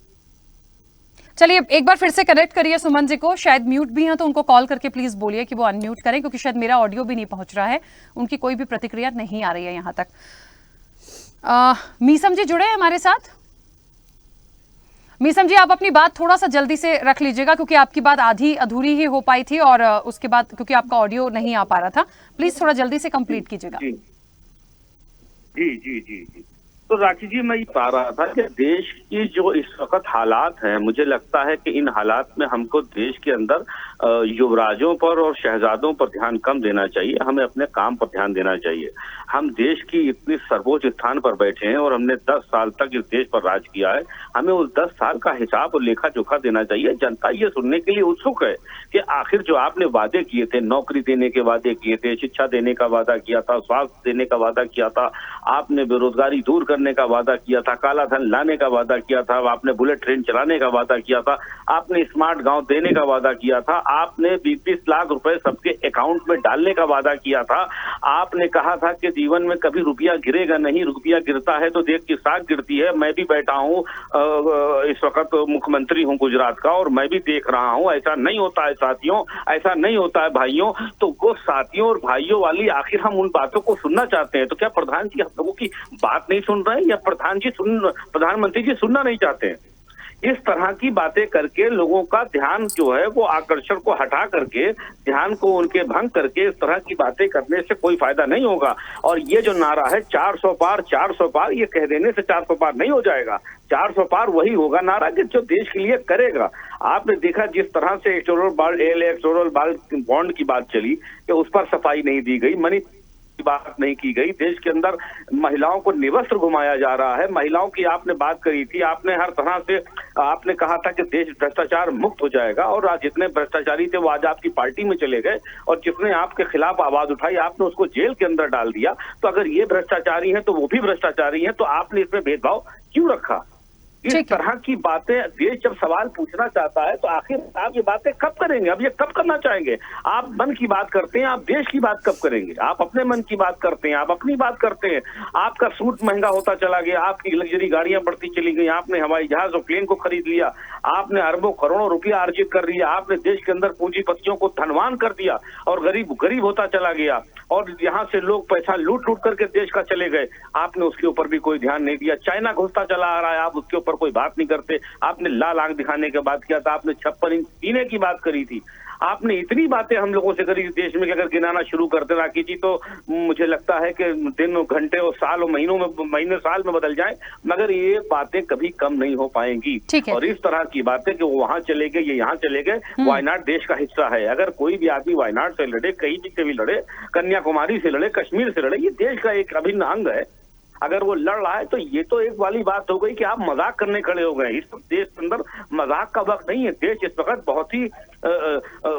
चलिए एक बार फिर से कनेक्ट करिए सुमन जी को, शायद म्यूट भी हैं तो उनको कॉल करके प्लीज बोलिए कि वो अनम्यूट करें, क्योंकि शायद मेरा ऑडियो भी नहीं पहुंच रहा है, उनकी कोई भी प्रतिक्रिया नहीं आ रही है यहां तक। मीसम जी जुड़े हैं हमारे साथ। मीसम जी आप अपनी बात थोड़ा सा जल्दी से रख लीजिएगा, क्योंकि आपकी बात आधी अधूरी ही हो पाई थी और उसके बाद क्योंकि आपका ऑडियो नहीं आ पा रहा था, प्लीज थोड़ा जल्दी से कंप्लीट कीजिएगा। जी जी जी जी जी। तो राखी जी मैं ये बता रहा था कि देश की जो इस वक्त हालात हैं, मुझे लगता है कि इन हालात में हमको देश के अंदर युवराजों पर और शहजादों पर ध्यान कम देना चाहिए, हमें अपने काम पर ध्यान देना चाहिए। हम देश की इतनी सर्वोच्च स्थान पर बैठे हैं और हमने 10 साल तक इस देश पर राज किया है, हमें उस 10 साल का हिसाब और लेखा जोखा देना चाहिए। जनता ये सुनने के लिए उत्सुक है कि आखिर जो आपने वादे किए थे, नौकरी देने के वादे किए थे, शिक्षा देने का वादा किया था, स्वास्थ्य देने का वादा किया था, आपने बेरोजगारी दूर करने का वादा किया था, काला धन लाने का वादा किया था, आपने बुलेट ट्रेन चलाने का वादा किया था, आपने स्मार्ट गांव देने का वादा किया था, आपने 20-20 लाख रुपए सबके अकाउंट में डालने का वादा किया था, आपने कहा था कि जीवन में कभी रुपया गिरेगा नहीं, रुपया गिरता है तो देश की साख गिरती है। मैं भी बैठा हूँ, इस वक्त मुख्यमंत्री हूँ गुजरात का, और मैं भी देख रहा हूँ ऐसा नहीं होता है साथियों, ऐसा नहीं होता है भाइयों। तो वो साथियों और भाइयों वाली आखिर हम उन बातों को सुनना चाहते हैं। तो क्या प्रधान जी हम लोगों की बात नहीं सुन रहे हैं, या प्रधानमंत्री जी सुनना नहीं चाहते हैं? इस तरह की बातें करके लोगों का ध्यान जो है वो आकर्षण को हटा करके, ध्यान को उनके भंग करके इस तरह की बातें करने से कोई फायदा नहीं होगा। और ये जो नारा है 400 पार 400 पार, ये कह देने से 400 पार नहीं हो जाएगा। 400 पार वही होगा नारा कि जो देश के लिए करेगा। आपने देखा जिस तरह से इलेक्टोरल बॉन्ड की बात चली कि उस पर सफाई नहीं दी गई, मनी बात नहीं की गई। देश के अंदर महिलाओं को निवस्त्र घुमाया जा रहा है। महिलाओं की आपने बात करी थी, आपने हर तरह से आपने कहा था कि देश भ्रष्टाचार मुक्त हो जाएगा, और आज जितने भ्रष्टाचारी थे वो आज आपकी पार्टी में चले गए, और जिसने आपके खिलाफ आवाज उठाई आपने उसको जेल के अंदर डाल दिया। तो अगर ये भ्रष्टाचारी हैं तो वो भी भ्रष्टाचारी हैं, तो आपने इसमें भेदभाव क्यों रखा? इस तरह की बातें देश जब सवाल पूछना चाहता है तो आखिर आप ये बातें कब करेंगे? अब ये कब करना चाहेंगे? आप मन की बात करते हैं, आप देश की बात कब करेंगे? आप अपने मन की बात करते हैं, आप अपनी बात करते हैं। आपका सूट महंगा होता चला गया, आपकी लग्जरी गाड़ियां बढ़ती चली गई, आपने हवाई जहाज और प्लेन को खरीद लिया, आपने अरबों करोड़ों रुपया अर्जित कर लिया, आपने देश के अंदर पूंजीपतियों को धनवान कर दिया और गरीब गरीब होता चला गया, और यहाँ से लोग पैसा लूट लूट करके देश का चले गए। आपने उसके ऊपर भी कोई ध्यान नहीं दिया। चाइना घुसता चला आ रहा है, आप उसके ऊपर कोई बात नहीं करते। आपने लाल आंख दिखाने की बात किया था, आपने 56 इंच सीने की बात करी थी, आपने इतनी बातें हम लोगों से करी देश में कि अगर गिनाना शुरू करते राखी जी तो मुझे लगता है कि दिन घंटे और साल और महीने साल में बदल जाएं, मगर ये बातें कभी कम नहीं हो पाएंगी। और इस तरह की बातें कि वो वहां चले गए, ये यहाँ चले गए, वायनाड देश का हिस्सा है। अगर कोई भी आदमी वायनाड से लड़े, कहीं भी से भी लड़े, कन्याकुमारी से लड़े, कश्मीर से लड़े, ये देश का एक अभिन्न अंग है। अगर वो लड़ रहा है तो ये तो एक वाली बात हो गई कि आप मजाक करने खड़े हो गए। इस देश के अंदर मजाक का वक्त नहीं है। देश इस वक्त बहुत ही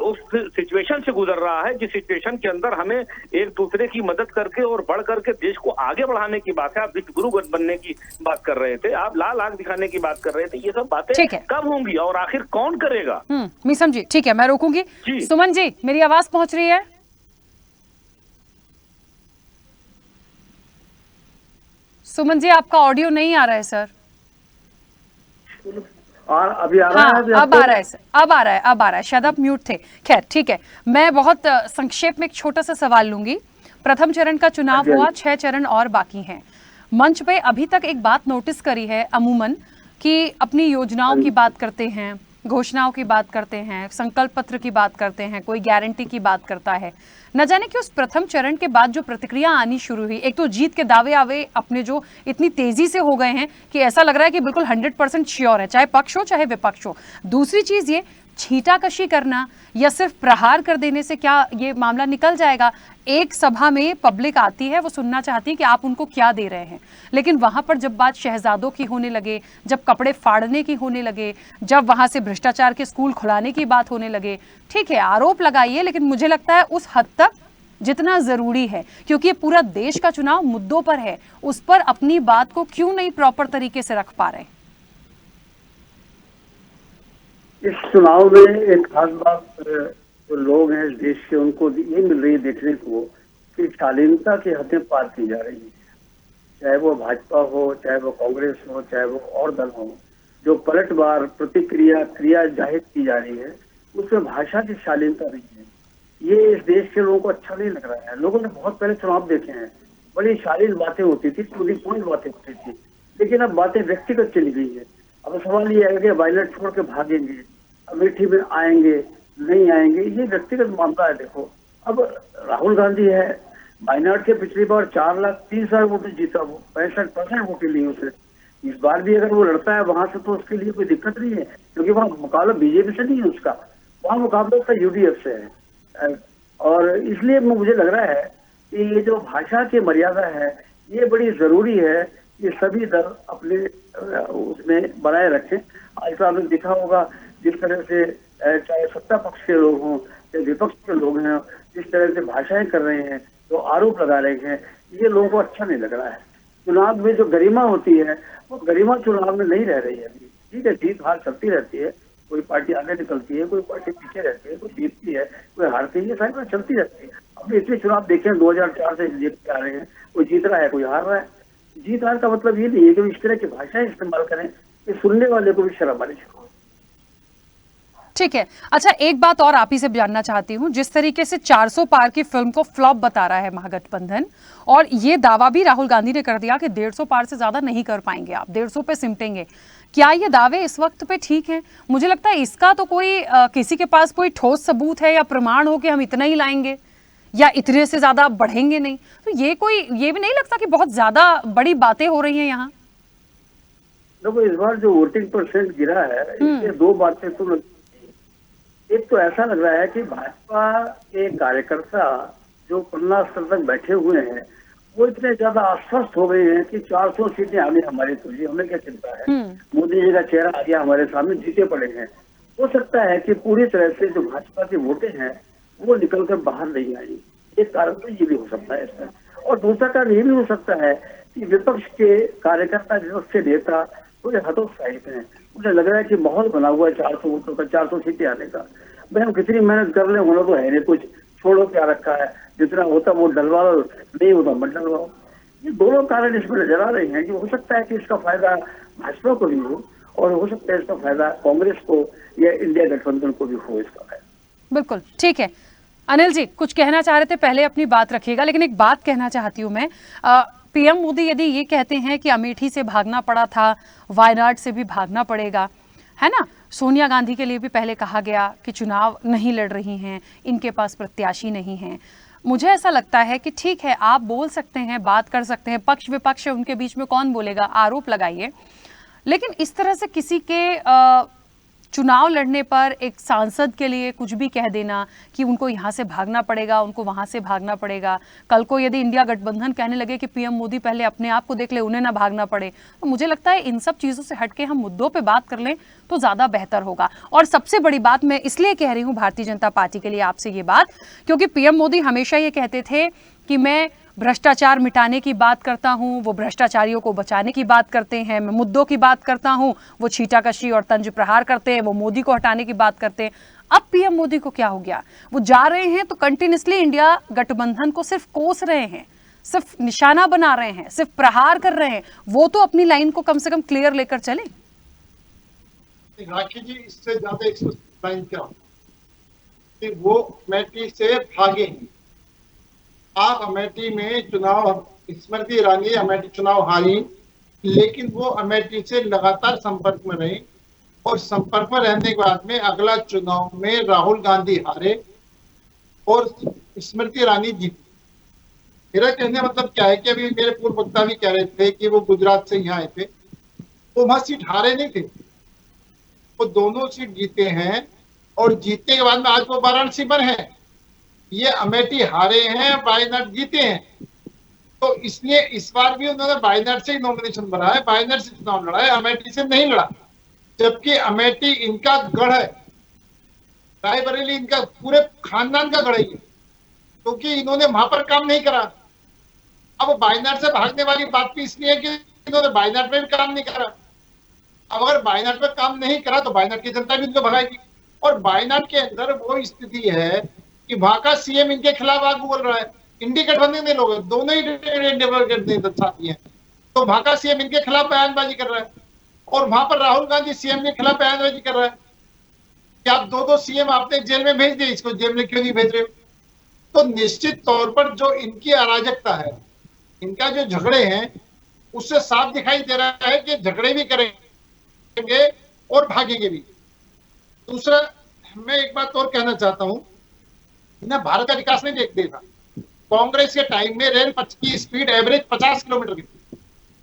उस सिचुएशन से गुजर रहा है जिस सिचुएशन के अंदर हमें एक दूसरे की मदद करके और बढ़ करके देश को आगे बढ़ाने की बात है। आप विश्व गुरु बनने की बात कर रहे थे, आप लाल आंख दिखाने की बात कर रहे थे। ये सब बातें कब होंगी और आखिर कौन करेगा? मीसम जी, ठीक है, मैं रोकूंगी। सुमन जी, मेरी आवाज पहुंच रही है? सुमन जी, आपका ऑडियो नहीं आ रहा है सर। और अभी आ रहा है? अब आ रहा है सर, अब आ रहा है। शायद आप म्यूट थे। खैर ठीक है, मैं बहुत संक्षेप में एक छोटा सा सवाल लूंगी। प्रथम चरण का चुनाव हुआ, 6 चरण और बाकी हैं। मंच पे अभी तक एक बात नोटिस करी है अमूमन कि अपनी योजनाओं की बात करते हैं, घोषणाओं की बात करते हैं, संकल्प पत्र की बात करते हैं, कोई गारंटी की बात करता है। न जाने कि उस प्रथम चरण के बाद जो प्रतिक्रिया आनी शुरू हुई, एक तो जीत के दावे आवे अपने जो इतनी तेजी से हो गए हैं कि ऐसा लग रहा है कि बिल्कुल 100% श्योर है, चाहे पक्ष हो चाहे विपक्ष हो। दूसरी चीज ये छींटाकशी करना या सिर्फ प्रहार कर देने से क्या ये मामला निकल जाएगा? एक सभा में पब्लिक आती है, वो सुनना चाहती है कि आप उनको क्या दे रहे हैं, लेकिन वहां पर जब बात शहजादों की होने लगे, जब कपड़े फाड़ने की होने लगे, जब वहां से भ्रष्टाचार के स्कूल खुलाने की बात होने लगे, ठीक है आरोप लगाइए, लेकिन मुझे लगता है उस हद तक जितना जरूरी है, क्योंकि ये पूरा देश का चुनाव मुद्दों पर है, उस पर अपनी बात को क्यों नहीं प्रॉपर तरीके से रख पा रहे? इस चुनाव में एक खास बात जो लोग हैं इस देश के, उनको ये मिल रही है देखने को कि शालीनता की हदें पार की जा रही है। चाहे वो भाजपा हो, चाहे वो कांग्रेस हो, चाहे वो और दल हो, जो पलटवार प्रतिक्रिया क्रिया जाहिर की जा रही है उसमें भाषा की शालीनता नहीं है। ये इस देश के लोगों को अच्छा नहीं लग रहा है। लोगों ने बहुत पहले चुनाव देखे हैं, बड़ी शालीन बातें होती थी, पूरी पॉइंट बातें होती थी, लेकिन अब बातें व्यक्तिगत चली गई है। अब सवाल ये है कि वायलेट छोड़ के भागेंगे, अमेठी में आएंगे नहीं आएंगे, ये व्यक्तिगत मामला है। देखो अब राहुल गांधी है, वायनाड के पिछली बार 4,30,000 वोट जीता, वो 65% वोट ली उसे। इस बार भी अगर वो लड़ता है वहां से तो उसके लिए कोई दिक्कत नहीं है, क्योंकि वहाँ मुकाबला बीजेपी से नहीं है उसका, वहाँ मुकाबला उसका यूडीएफ से है। और इसलिए मुझे लग रहा है कि ये जो भाषा की मर्यादा है ये बड़ी जरूरी है कि सभी दल अपने उसमें बनाए रखें। आज तो आपने देखा होगा जिस तरह से चाहे सत्ता पक्ष के लोग हों चाहे विपक्ष के लोग हैं, जिस तरह से भाषाएं कर रहे हैं, तो आरोप लगा रहे हैं, ये लोगों को अच्छा नहीं लग रहा है। चुनाव में जो गरिमा होती है वो गरिमा चुनाव में नहीं रह रही है अभी। ठीक है, जीत हार चलती रहती है, कोई पार्टी आगे निकलती है, कोई पार्टी पीछे रहती है, कोई जीतती है, कोई हारती है, ये सारी बात चलती रहती है। अब इतने चुनाव देखें 2004 से जीत के आ रहे हैं, कोई जीत रहा है कोई हार रहा है। जीत हार का मतलब ये नहीं है कि इस तरह की भाषाएं इस्तेमाल करें कि सुनने वाले को भी शर्म आनी चाहिए। ठीक है, अच्छा एक बात और आप ही से जानना चाहती हूँ, जिस तरीके से 400 पार की फिल्म को फ्लॉप बता रहा है महागठबंधन, और ये दावा भी राहुल गांधी ने कर दिया कि 150 पार से ज्यादा नहीं कर पाएंगे आप, 150 पे सिमटेंगे। क्या ये दावे इस वक्त पे ठीक हैं? मुझे लगता है इसका तो कोई किसी के पास कोई ठोस सबूत है या प्रमाण हो कि हम इतना ही लाएंगे या इतने से ज्यादा बढ़ेंगे नहीं, तो ये भी नहीं लगता कि बहुत ज्यादा बड़ी बातें हो रही हैं यहाँ? देखो इस बार जो वोटिंग परसेंट गिरा है इससे दो बातें तो एक तो ऐसा लग रहा है कि भाजपा के कार्यकर्ता जो पन्ना स्तर तक बैठे हुए हैं वो इतने ज्यादा आश्वस्त हो गए हैं कि 400 सीटें आ गई हमारी, तो ये हमें क्या चिंता है, मोदी जी का चेहरा आ गया हमारे सामने, जीते पड़े हैं। हो सकता है कि पूरी तरह से जो भाजपा के वोटें हैं वो निकल कर बाहर नहीं आई, एक कारण तो ये भी हो सकता है इसमें। और दूसरा कारण ये भी हो सकता है कि विपक्ष के कार्यकर्ता, विपक्ष के नेता थोड़े हतोत्साहित हैं, उन्हें लग रहा है कि माहौल बना हुआ है 400 वोटों का, 400 सीटें आने का। भाई हम कितनी मेहनत कर ले, होना तो है नहीं कुछ, छोड़ो क्या रखा है, जितना होता वो डलवाओ, नहीं होता मत डलवाओ। ये दोनों कारण इसमें नजर आ रहे हैं कि हो सकता है कि इसका फायदा भाजपा को भी हो और हो सकता है इसका फायदा कांग्रेस को या इंडिया गठबंधन को भी हो इसका फायदा। बिल्कुल ठीक है। अनिल जी कुछ कहना चाह रहे थे, पहले अपनी बात रखिएगा, लेकिन एक बात कहना चाहती हूं मैं, पीएम मोदी यदि ये कहते हैं कि अमेठी से भागना पड़ा था, वायनाड से भी भागना पड़ेगा, है ना, सोनिया गांधी के लिए भी पहले कहा गया कि चुनाव नहीं लड़ रही हैं, इनके पास प्रत्याशी नहीं हैं। मुझे ऐसा लगता है कि ठीक है, आप बोल सकते हैं, बात कर सकते हैं, पक्ष विपक्ष उनके बीच में कौन बोलेगा, आरोप लगाइए, लेकिन इस तरह से किसी के चुनाव लड़ने पर एक सांसद के लिए कुछ भी कह देना कि उनको यहाँ से भागना पड़ेगा, उनको वहाँ से भागना पड़ेगा, कल को यदि इंडिया गठबंधन कहने लगे कि पीएम मोदी पहले अपने आप को देख ले, उन्हें ना भागना पड़े, तो मुझे लगता है इन सब चीज़ों से हटके हम मुद्दों पे बात कर लें तो ज़्यादा बेहतर होगा। और सबसे बड़ी बात मैं इसलिए कह रही हूँ भारतीय जनता पार्टी के लिए आपसे ये बात, क्योंकि पीएम मोदी हमेशा ये कहते थे कि मैं भ्रष्टाचार मिटाने की बात करता हूं, वो भ्रष्टाचारियों को बचाने की बात करते हैं, मैं मुद्दों की बात करता हूं, वो छीटाकशी और तंज प्रहार करते हैं, वो मोदी को हटाने की बात करते हैं। अब पीएम मोदी को क्या हो गया, वो जा रहे हैं तो कंटिन्यूसली इंडिया गठबंधन को सिर्फ कोस रहे हैं, सिर्फ निशाना बना रहे हैं, सिर्फ प्रहार कर रहे हैं। वो तो अपनी लाइन को कम से कम क्लियर लेकर चले। राखी जी, इससे ज्यादा एक्सरसाइज क्या कि वो अमेठी से भागे हैं। आप अमेठी में चुनाव, स्मृति ईरानी अमेठी चुनाव हारी, लेकिन वो अमेठी से लगातार संपर्क में रही और संपर्क में रहने के बाद में अगला चुनाव में राहुल गांधी हारे और स्मृति ईरानी जीती। मेरा कहने मतलब क्या है कि अभी मेरे पूर्व वक्ता भी कह रहे थे कि वो गुजरात से यहाँ आए थे, वो वहां सीट हारे नहीं थे, वो दोनों सीट जीते हैं और जीतने के बाद में आज वो वाराणसी पर है। ये अमेठी हारे हैं, वायनाड जीते हैं, तो इसलिए इस बार भी उन्होंने वायनाड से ही नॉमिनेशन भरा है, वायनाड से चुनाव लड़ा है, अमेठी से नहीं लड़ा। जबकि अमेठी इनका गढ़ है, रायबरेली इनका पूरे खानदान का गढ़ है, क्योंकि इन्होंने वहां पर काम नहीं करा। अब वायनाड से भागने वाली बात भी इसलिए कि इन्होंने वायनाड में भी काम नहीं करा। अब अगर वायनाड में काम नहीं करा तो वायनाड की जनता भी इनको भगाएगी। और वायनाड के अंदर वो स्थिति है कि वहां का सीएम इनके खिलाफ आग बोल रहा है, इंडी गठबंधन के लोग दोनों ही साथी हैं, तो वहां का सीएम इनके खिलाफ बयानबाजी कर रहा है और वहां पर राहुल गांधी सीएम के खिलाफ बयानबाजी कर रहा है कि आप दो सीएम आपने जेल में भेज दिए, इसको जेल में क्यों नहीं भेज रहे हो। तो निश्चित तौर पर जो इनकी अराजकता है, इनका जो झगड़े हैं, उससे साफ दिखाई दे रहा है कि झगड़े भी करेंगे और भागेंगे भी। दूसरा, मैं एक बात और कहना चाहता हूं, ना भारत का विकास नहीं देख देखा। कांग्रेस के टाइम में रेल की स्पीड एवरेज 50 किलोमीटर की,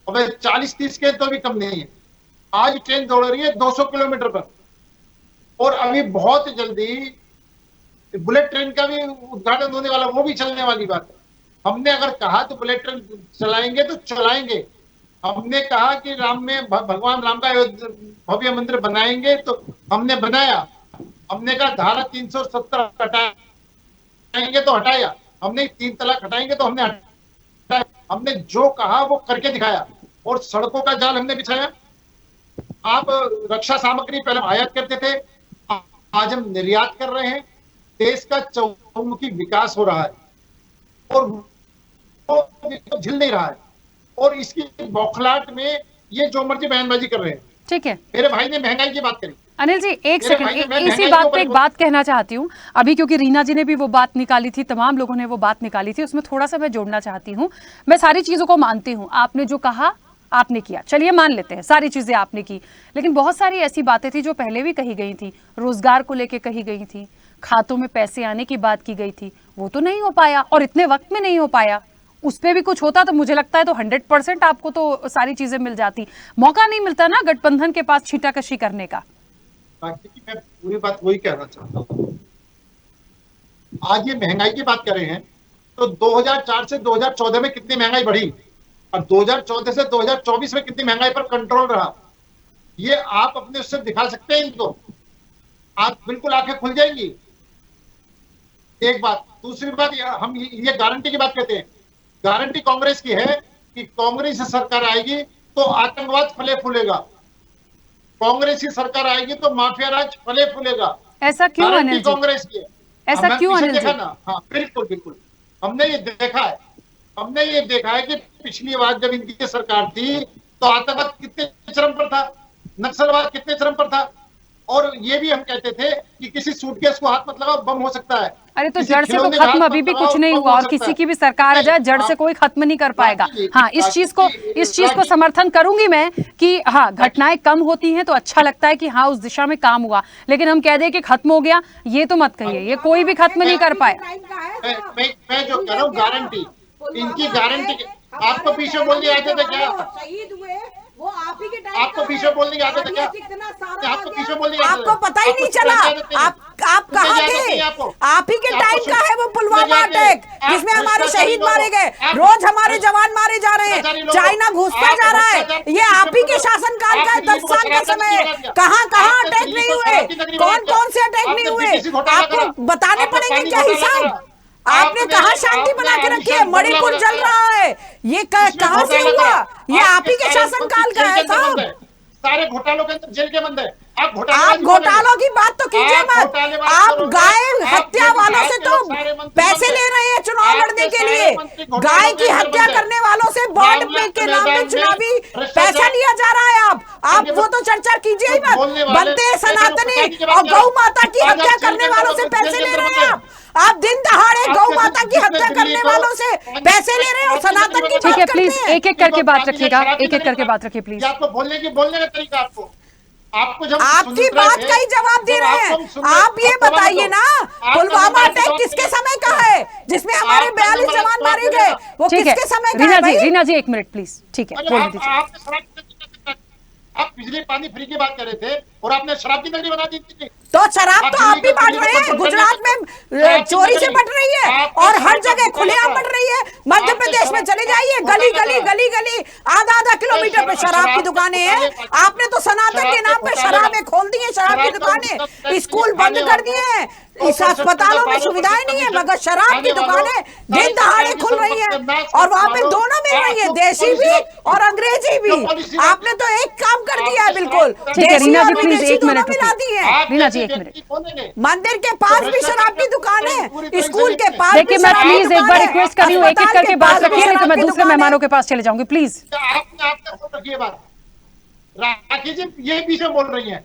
अब 40-30 के तो भी कम नहीं है। आज ट्रेन दौड़ रही है 200 किलोमीटर पर, और अभी बहुत जल्दी बुलेट ट्रेन का भी उद्घाटन होने वाला, वो भी चलने वाली बात है। हमने अगर कहा तो बुलेट ट्रेन चलाएंगे तो चलाएंगे, हमने कहा कि राम में भगवान राम का भव्य मंदिर बनाएंगे तो हमने बनाया, हमने कहा धारा 370 हटाएंगे तो हटाया, हमने 3 तलाक हटाएंगे तो हमने हटाया, हमने जो कहा वो करके दिखाया और सड़कों का जाल हमने बिछाया। आप रक्षा सामग्री पहले आयात करते थे, आज हम निर्यात कर रहे हैं, देश का चहुमुखी विकास हो रहा है और वो झिल नहीं रहा है। और इसकी बौखलाहट में ये जो मर्जी बयानबाजी कर रहे हैं। ठीक है, मेरे भाई ने महंगाई की बात करी। अनिल जी एक सेकंड, इसी बात पे एक बात कहना चाहती हूँ अभी, क्योंकि रीना जी ने भी वो बात निकाली थी, तमाम लोगों ने वो बात निकाली थी, उसमें थोड़ा सा मैं जोड़ना चाहती हूँ। मैं सारी चीजों को मानती हूँ, आपने जो कहा आपने किया, चलिए मान लेते हैं सारी चीजें आपने की, लेकिन बहुत सारी ऐसी बातें थी जो पहले भी कही गई थी, रोजगार को लेके कही गई थी, खातों में पैसे आने की बात की गई थी, वो तो नहीं हो पाया और इतने वक्त में नहीं हो पाया। उस पर भी कुछ होता तो मुझे लगता है तो 100% आपको तो सारी चीजें मिल जाती। मौका नहीं मिलता ना गठबंधन के पास छीटाकशी करने का। मैं पूरी बात वही कहना चाहता हूँ। आज ये महंगाई की बात कर रहे हैं, तो 2004 से 2014 में कितनी महंगाई बढ़ी और 2014 से 2024 में कितनी महंगाई पर कंट्रोल रहा, ये आप अपने उससे दिखा सकते हैं इनको, आप बिल्कुल आंखें खुल जाएंगी। एक बात। दूसरी बात, हम ये गारंटी की बात कहते हैं, गारंटी कांग्रेस की है कि कांग्रेस सरकार आएगी तो आतंकवाद फले फूलेगा, कांग्रेस की सरकार आएगी तो माफिया राज फले फूलेगा। ऐसा क्यों अनिल जी? कांग्रेस की है। ऐसा क्यों अनिल जी? देखा ना, हाँ बिल्कुल बिल्कुल, हमने ये देखा है, हमने ये देखा है कि पिछली बार जब इनकी सरकार थी तो आतंकवाद कितने चरम पर था, नक्सलवाद कितने चरम पर था, और ये भी हम कहते थे कि किसी सूटकेस को हाथ मत लगाओ, बम हो सकता है। अरे तो जड़ से तो खत्म अभी भी कुछ नहीं हुआ, और किसी की भी सरकार आ जाए जड़ से कोई खत्म नहीं कर पाएगा। हाँ, इस चीज को समर्थन करूंगी मैं कि हाँ, घटनाएं कम होती हैं तो अच्छा लगता है कि हाँ उस दिशा में काम हुआ, लेकिन हम कह दें कि खत्म हो गया, ये तो मत कहिए, ये कोई भी खत्म नहीं कर पाए। मैं जो कह रहा हूँ गारंटी, इनकी गारंटी। आपको पीछे बोलने आते थे क्या? शहीद हुए वो आप ही के टाइम, आपको पीछे बोलने आते थे क्या? आपको पीछे बोलने आपको पता ही नहीं चला, आप कहाँ थे? आप ही के टाइम का है वो पुलवामा अटैक जिसमें हमारे शहीद मारे गए, रोज हमारे जवान मारे जा रहे हैं, चाइना घुसता जा रहा है, ये आप ही के शासनकाल का 10 साल का समय है। कहाँ कहाँ अटैक नहीं हुए, कौन कौन से अटैक नहीं हुए, आपको बताने पड़ेंगे क्या हिसाब? आपने कहा शांति बना के रखी है, मणिपुर जल रहा है, ये कहां से हुआ? ये आप ही के शासनकाल का है साहब। सारे घोटालों के अंदर जेल के बंद है। आप घोटालों की बात तो कीजिए मत, आप गाय हत्या वालों से तो पैसे ले रहे हैं चुनाव लड़ने के लिए, गाय की हत्या करने वालों से बॉन्ड के नाम पे चुनावी पैसा लिया जा रहा है। आप वो तो चर्चा कीजिए ही मत, बनते सनातनी और गौ माता की हत्या करने वालों से पैसे ले रहे हैं आप दिन दहाड़े गौ माता की हत्या करने वालों से पैसे ले रहे हैं और सनातन की बात करते हैं। प्लीज एक एक करके बात रखिएगा, एक एक करके बात रखिए प्लीज। आपको बोलने का तरीका, आपको जब आपकी बात का ही जवाब दे रहे हैं। आप ये बताइए ना, पुलवामा अटैक किसके समय का है जिसमें हमारे 42 जवान मारे गए, वो किसके समय का है? रीना जी 1 मिनट प्लीज, ठीक है बोल दीजिए। आप बिजली पानी फ्री की बात कर रहे थे और आपने शराब की नगरी बना दी थी। तो शराब तो आप भी बांट रहे हैं, गुजरात में चोरी से बट रही है और हर जगह खुलेआम बट रही है। मध्य प्रदेश में चले जाइए, गली गली गली गली आधा किलोमीटर पे शराब की दुकानें हैं। आपने तो सनातन के नाम पे शराबें खोल दी है, शराब की दुकानें, स्कूल बंद कर दिए हैं, इस अस्पतालों में सुविधाएं नहीं है, मगर शराब की दुकानें दिन दहाड़े खुल रही हैं और वहाँ पे दोनों मिल रही है, देसी भी और अंग्रेजी भी। आपने तो एक काम कर दिया है बिल्कुल, ठीक है रीना जी प्लीज 1 मिनट मिला दी है। रीना जी 1 मिनट। मंदिर के पास भी शराब की दुकान है, स्कूल के पास। देखिए मैं प्लीज एक बार रिक्वेस्ट कर रही हूँ, एक एक करके बात रखिए, नहीं तो मैं दूसरे मेहमानों के पास चले जाऊंगी प्लीज। राखी जी ये पीछे बोल रही है,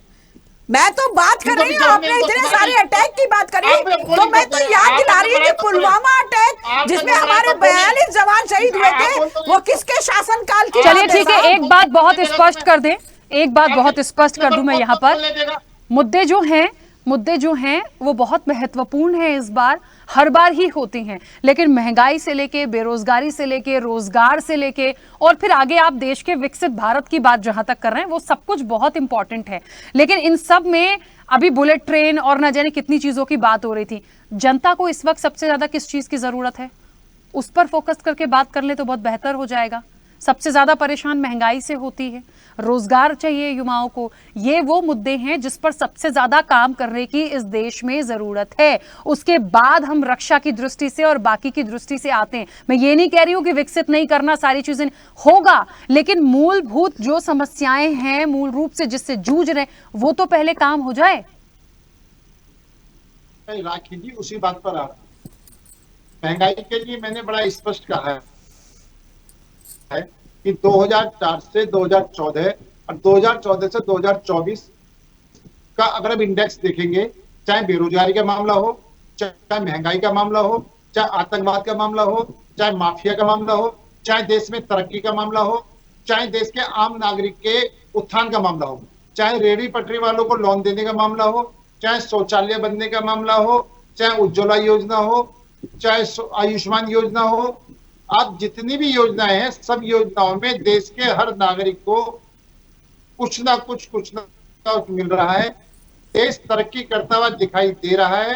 मैं तो बात कर रही हूँ, आपने इतने सारे अटैक की बात करी तो मैं तो याद दिला रही हूँ कि पुलवामा अटैक जिसमें हमारे 42 जवान शहीद हुए थे वो किसके शासनकाल की? चलिए ठीक है, एक बात बहुत स्पष्ट कर दें, एक बात बहुत स्पष्ट कर दूं मैं यहाँ पर, मुद्दे जो हैं वो बहुत महत्वपूर्ण हैं, इस बार हर बार ही होती हैं, लेकिन महंगाई से लेके, बेरोजगारी से लेके, रोजगार से लेके और फिर आगे आप देश के विकसित भारत की बात जहां तक कर रहे हैं वो सब कुछ बहुत इंपॉर्टेंट है। लेकिन इन सब में अभी बुलेट ट्रेन और न जाने कितनी चीजों की बात हो रही थी। जनता को इस वक्त सबसे ज्यादा किस चीज की जरूरत है, उस पर फोकस करके बात कर ले तो बहुत बेहतर हो जाएगा। सबसे ज्यादा परेशान महंगाई से होती है, रोजगार चाहिए युवाओं को, ये वो मुद्दे हैं जिस पर सबसे ज्यादा काम करने की इस देश में जरूरत है। उसके बाद हम रक्षा की दृष्टि से और बाकी की दृष्टि से आते हैं। मैं ये नहीं कह रही हूं कि विकसित नहीं करना, सारी चीजें होगा, लेकिन मूलभूत जो समस्याएं हैं, मूल रूप से जिससे जूझ रहे हैं वो तो पहले काम हो जाए। राखी जी उसी बात पर आ, महंगाई के लिए मैंने बड़ा स्पष्ट कहा है कि 2004 से 2014 और 2014 से 2024 का अगर हम इंडेक्स देखेंगे, चाहे बेरोजगारी का मामला हो, चाहे महंगाई का मामला हो, चाहे आतंकवाद का मामला हो, चाहे माफिया का मामला हो, चाहे देश में तरक्की का मामला हो, चाहे देश के आम नागरिक के उत्थान का मामला हो, चाहे रेहड़ी पटरी वालों को लोन देने का मामला हो, चाहे शौचालय बनने का मामला हो, चाहे उज्ज्वला योजना हो, चाहे आयुष्मान योजना हो, आप जितनी भी योजनाएं हैं सब योजनाओं में देश के हर नागरिक को कुछ ना कुछ मिल रहा है। देश तरक्की करता हुआ दिखाई दे रहा है।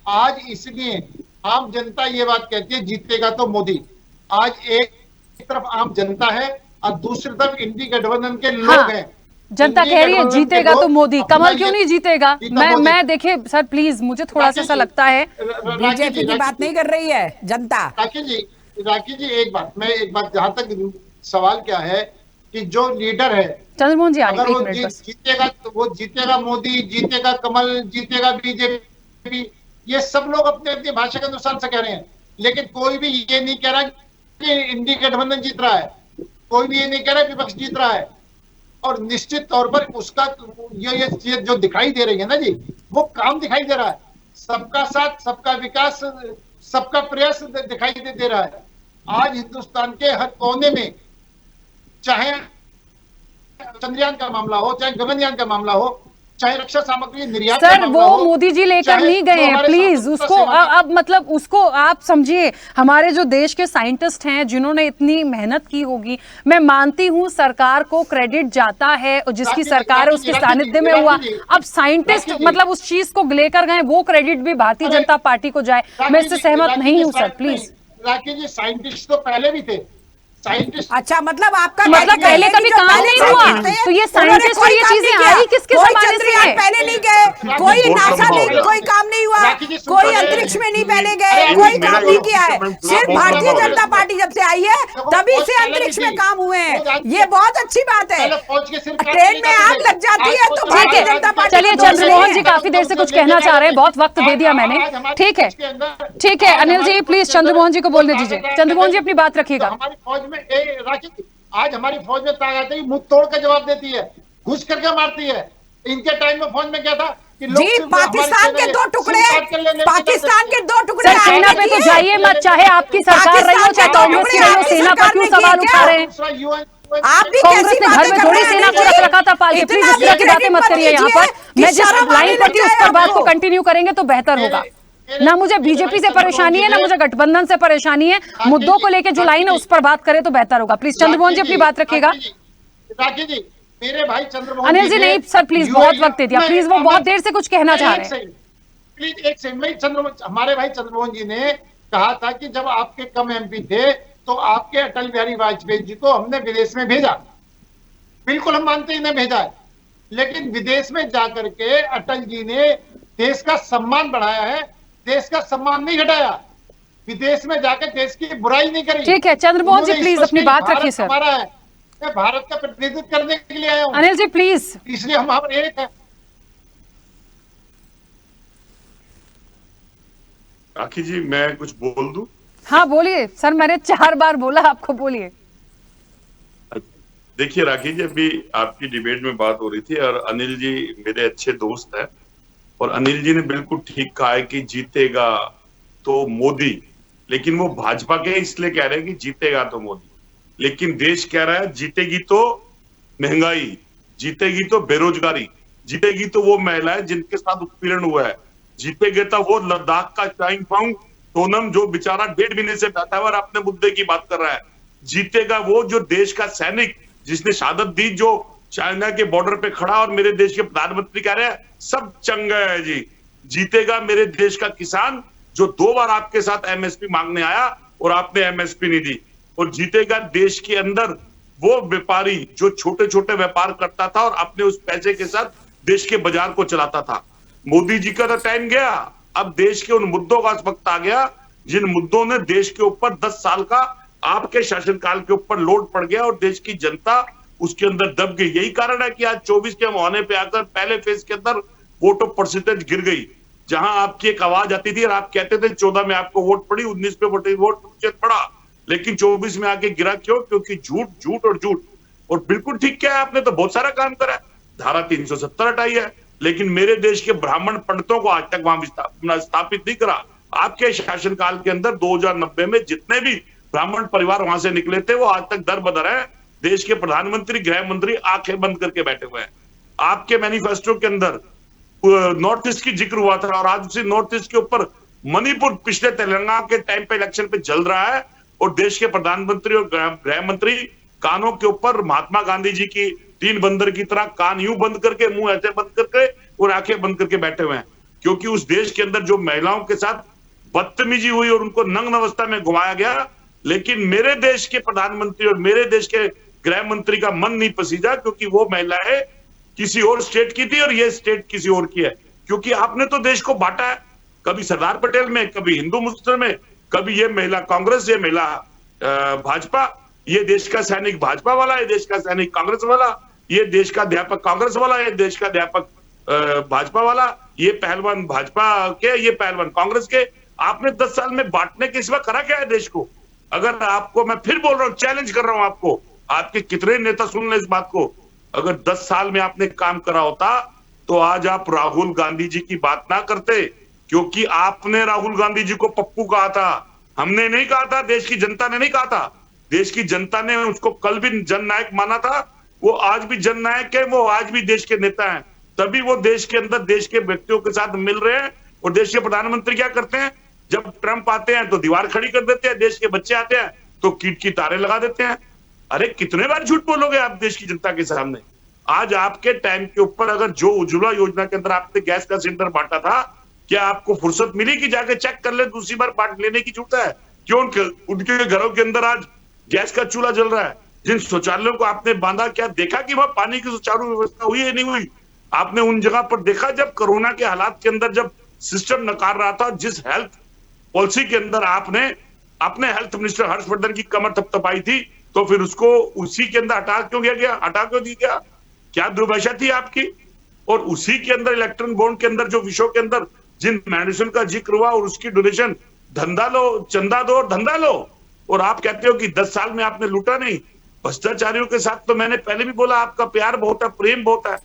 आज इसलिए आम जनता ये बात कहती है जीतेगा तो मोदी। आज एक तरफ आम जनता है और दूसरी तरफ इंडी गठबंधन के लोग हैं। जनता कह रही है जीतेगा तो मोदी, कमल क्यों नहीं जीतेगा? मैं देखिए सर प्लीज, मुझे थोड़ा सा ऐसा लगता है बीजेपी की बात नहीं कर रही है जनता। राखी जी एक बात जहां तक सवाल क्या है कि जो लीडर है चंद्रमोहन जी, अगर वो जीतेगा तो वो जीतेगा मोदी, जीतेगा कमल, जीतेगा बीजेपी, ये सब लोग अपने अपनी भाषा के अनुसार से कह रहे हैं, लेकिन कोई भी ये नहीं कह रहा कि इंडी गठबंधन जीत रहा है, कोई भी ये नहीं कह रहा विपक्ष जीत रहा है। और निश्चित तौर पर उसका ये जो दिखाई दे रही है ना जी, वो काम दिखाई दे रहा है। सबका साथ, सबका विकास, सबका प्रयास दिखाई दे रहा है। आज हिंदुस्तान के हर कोने में, चाहे चंद्रयान का मामला हो, चाहे गगनयान का मामला हो, चाहे रक्षा सामग्री निर्यात सर, वो मोदी जी लेकर नहीं गए हैं, प्लीज उसको अब मतलब उसको आप समझिए। हमारे जो देश के साइंटिस्ट हैं जिन्होंने इतनी मेहनत की होगी, मैं मानती हूं सरकार को क्रेडिट जाता है और जिसकी सरकार है उसके सानिध्य में हुआ। अब साइंटिस्ट मतलब उस चीज को लेकर गए, वो क्रेडिट भी भारतीय जनता पार्टी को जाए, मैं इससे सहमत नहीं हूं sir, please. Rakesh ji, scientist तो पहले भी थे, साइंटिस्ट। अच्छा, मतलब आपका पहले कभी काम नहीं हुआ, तो ये साइंटिस्ट और ये चीजें आई किसके जमाने से है? पहले नहीं गए, कोई नासा नहीं, कोई काम नहीं हुआ, कोई अंतरिक्ष में नहीं पहले गए, कोई काम नहीं किया है। सिर्फ भारतीय जनता पार्टी जब से आई है तभी से अंतरिक्ष में काम हुए हैं, ये बहुत अच्छी बात है। ट्रेन में आग लग जाती है तो भारतीय जनता पार्टी। चलिए, चंद्रमोहन जी काफी देर से कुछ कहना चाह रहे हैं, बहुत वक्त दे दिया मैंने, ठीक है ठीक है। अनिल जी प्लीज चंद्रमोहन जी को बोलने दीजिए। चंद्रमोहन जी अपनी बात रखिएगा। आज हमारी फौज में ताकत है, मुंह तोड़ के जवाब देती है, घुस करके मारती है। इनके टाइम में फौज में क्या था कि लोग जी, पाकिस्तान के दो टुकड़े, पाकिस्तान के दो टुकड़े। सेना पे तो जाइए मत, चाहे आपकी सरकार रही हो चाहे कांग्रेस की रही हो, सेना पर क्यों सवाल उठा रहे हैं? आप भी कांग्रेस ने घर में थोड़ी सेना को रख रखा था पाल के। प्लीज इस तरह की बातें मत करिए यहाँ पर। मैं जिस लाइन पर थी उस पर बात को कंटिन्यू करेंगे तो बेहतर होगा। ना मुझे बीजेपी से परेशानी है, ना मुझे गठबंधन से परेशानी है, मुद्दों को लेकर जो लाइन है उस पर बात करें तो बेहतर होगा। प्लीज चंद्रमोहन जी अपनी बात रखिएगा। राखी जी, मेरे भाई चंद्रमोहन अनिल जी नहीं सर, प्लीज बहुत वक्त दे दिया, प्लीज वो बहुत देर से कुछ कहना चाह रहे हैं। प्लीज एक सेकंड, हमारे भाई चंद्रमोहन जी ने कहा था कि जब आपके कम एमपी थे तो आपके अटल बिहारी वाजपेयी जी को हमने विदेश में भेजा। बिल्कुल हम मानते हैं भेजा है, लेकिन विदेश में जाकर के अटल जी ने देश का सम्मान बढ़ाया है, देश का सम्मान नहीं घटाया। विदेश में जाकर देश की बुराई नहीं करी। ठीक है चंद्रमोहन जी प्लीज अपनी बात रखिए सर। हमारा है, मैं भारत का प्रतिनिधित्व करने के लिए आया हूं। अनिल जी प्लीज, इसलिए हम एक है। राखी जी मैं कुछ बोल दूं? हाँ बोलिए सर, मैंने 4 बार बोला आपको, बोलिए। देखिए राखी जी, अभी आपकी डिबेट में बात हो रही थी और अनिल जी मेरे अच्छे दोस्त हैं और अनिल जी ने बिल्कुल ठीक कहा है कि जीतेगा तो मोदी, लेकिन वो भाजपा के इसलिए कह रहे हैं कि जीतेगा तो मोदी, लेकिन देश कह रहा है जीतेगी तो महंगाई, जीतेगी तो बेरोजगारी, जीतेगी तो वो महिलाएं जिनके साथ उत्पीड़न हुआ है, जीतेगा तो वो लद्दाख का चाइंगफांग सोनम जो बेचारा 1.5 महीने से बैठा हुआ और अपने मुद्दे की बात कर रहा है, जीतेगा वो जो देश का सैनिक जिसने शहादत दी, जो चाइना के बॉर्डर पे खड़ा और मेरे देश के प्रधानमंत्री कह रहे हैं सब चंगा है जी, जीतेगा मेरे देश का किसान जो 2 बार आपके साथ एमएसपी मांगने आया और आपने एमएसपी नहीं दी, और जीतेगा देश के अंदर वो व्यापारी जो छोटे छोटे व्यापार करता था और अपने उस पैसे के साथ देश के बाजार को चलाता था। मोदी जी का तो टाइम गया, अब देश के उन मुद्दों का वक्त आ गया जिन मुद्दों ने देश के ऊपर 10 साल का आपके शासनकाल के ऊपर लोड पड़ गया और देश की जनता उसके अंदर दब गई। यही कारण है कि आज 24 के होने पे आकर पहले फेज के अंदर वोट ऑफ परसेंटेज गिर गई। जहां आपकी एक आवाज आती थी और आप कहते थे 14 में आपको वोट पड़ी, 19 पे वोट पड़ा, लेकिन 24 में आके गिरा क्यों? क्योंकि झूठ झूठ और झूठ। और बिल्कुल ठीक क्या है, आपने तो बहुत सारा काम करा है, धारा 370 हटाई है, लेकिन मेरे देश के ब्राह्मण पंडितों को आज तक वहां स्थापित नहीं करा। आपके शासनकाल के अंदर 2090 में जितने भी ब्राह्मण परिवार वहां से निकले थे वो आज तक दर बदर है। देश के प्रधानमंत्री गृह मंत्री आंखें बंद करके बैठे हुए हैं। आपके मैनिफेस्टो के अंदर नॉर्थ ईस्ट की जिक्र हुआ था और आज उसी नॉर्थ ईस्ट के ऊपर मणिपुर पिछले तेलंगाना के टाइम पे इलेक्शन पे जल रहा है और देश के प्रधानमंत्री और गृह मंत्री कानों के ऊपर महात्मा गांधी जी की 3 बंदर की तरह कान यूं बंद करके मुंह ऐसे बंद करके और आंखें बंद करके बैठे हुए हैं, क्योंकि उस देश के अंदर जो महिलाओं के साथ बदतमीजी हुई और उनको नग्न अवस्था में घुमाया गया। लेकिन मेरे देश के प्रधानमंत्री और मेरे देश के गृह मंत्री का मन नहीं पसीजा, क्योंकि वो महिला है किसी और स्टेट की थी और ये स्टेट किसी और की है। क्योंकि आपने तो देश को बांटा है, कभी सरदार पटेल में, कभी हिंदू मुस्लिम में, कभी ये महिला कांग्रेस, ये महिला भाजपा, ये देश का सैनिक भाजपा वाला, ये देश का सैनिक कांग्रेस वाला, ये देश का अध्यापक कांग्रेस वाला, ये देश का अध्यापक भाजपा वाला, ये पहलवान भाजपा के, ये पहलवान कांग्रेस के। आपने 10 साल में बांटने के सिवा करा क्या है देश को? अगर आपको, मैं फिर बोल रहा हूं, चैलेंज कर रहा हूं आपको, आपके कितने नेता सुन ले इस बात को, अगर 10 साल में आपने काम करा होता तो आज आप राहुल गांधी जी की बात ना करते। क्योंकि आपने राहुल गांधी जी को पप्पू कहा था, हमने नहीं कहा था, देश की जनता ने नहीं कहा था। देश की जनता ने उसको कल भी जननायक माना था, वो आज भी जननायक है, वो आज भी देश के नेता हैं। तभी वो देश के अंदर देश के व्यक्तियों के साथ मिल रहे हैं। और देश के प्रधानमंत्री क्या करते हैं, जब ट्रंप आते हैं तो दीवार खड़ी कर देते हैं, देश के बच्चे आते हैं तो कीट की तारे लगा देते हैं। अरे कितने बार झूठ बोलोगे आप देश की जनता के सामने? आज आपके टाइम के ऊपर अगर जो उज्ज्वला योजना के अंदर आपने गैस का सिलेंडर बांटा था, क्या आपको फुर्सत मिली कि जाके चेक कर ले, दूसरी बार बांट लेने की जरूरत है? क्यों उनके घरों के अंदर आज गैस का चूल्हा जल रहा है? जिन शौचालयों को आपने बांधा, क्या देखा कि वहां पानी की सुचारू व्यवस्था हुई है नहीं हुई? आपने उन जगह पर देखा जब कोरोना के हालात के अंदर जब सिस्टम नकार रहा था, जिस हेल्थ पॉलिसी के अंदर आपने अपने हेल्थ मिनिस्टर हर्षवर्धन की कमर थपथपाई थी, तो फिर उसको उसी के अंदर हटा क्यों गया, हटा क्यों दिया गया? क्या दुर्दशा थी आपकी? और उसी के अंदर इलेक्ट्रॉन बॉन्ड के अंदर जो विषयों के अंदर जिन मेडिसिन का जिक्र हुआ और उसकी डोनेशन, धंधा लो, चंदा दो और धंधा लो, और आप कहते हो कि 10 साल में आपने लूटा नहीं। भ्रष्टाचारियों के साथ तो मैंने पहले भी बोला, आपका प्यार बहुत है, प्रेम बहुत है,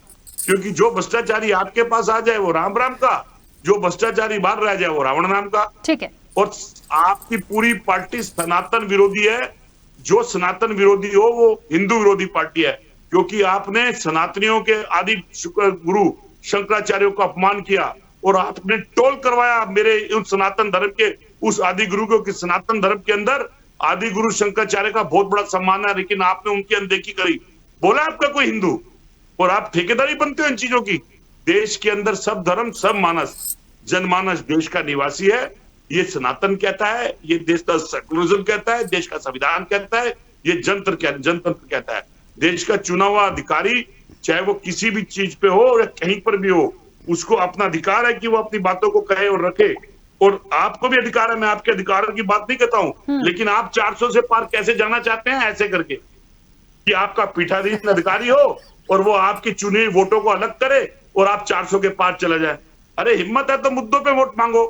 क्योंकि जो भ्रष्टाचारी आपके पास आ जाए वो राम राम का, जो भ्रष्टाचारी बाहर रह जाए वो रावण नाम का। ठीक है। और आपकी पूरी पार्टी सनातन विरोधी है। जो सनातन विरोधी हो वो हिंदू विरोधी पार्टी है, क्योंकि आपने सनातनियों के आदि गुरु शंकराचार्यों का अपमान किया और आपने टोल करवाया मेरे उस सनातन धर्म के उस आदि गुरु को, कि सनातन धर्म के अंदर आदि गुरु शंकराचार्य का बहुत बड़ा सम्मान है, लेकिन आपने उनकी अनदेखी करी। बोला आपका कोई हिंदू, और आप ठेकेदारी बनते हो इन चीजों की। देश के अंदर सब धर्म, सब मानस, जनमानस देश का निवासी है। ये सनातन कहता है, ये देश का सेकुलरिज्म कहता है, देश का संविधान कहता है, ये जनतंत्र कहता है। देश का चुना हुआ अधिकारी, चाहे वो किसी भी चीज पे हो या कहीं पर भी हो, उसको अपना अधिकार है कि वो अपनी बातों को कहे और रखे। और आपको भी अधिकार है, मैं आपके अधिकारों की बात नहीं करता हूं, लेकिन आप 400 से पार कैसे जाना चाहते हैं? ऐसे करके कि आपका पीठाधीन अधिकारी हो और वो आपकी चुनी हुई वोटों को अलग करे और आप 400 के पार चला जाए। अरे हिम्मत है तो मुद्दों पे वोट मांगो,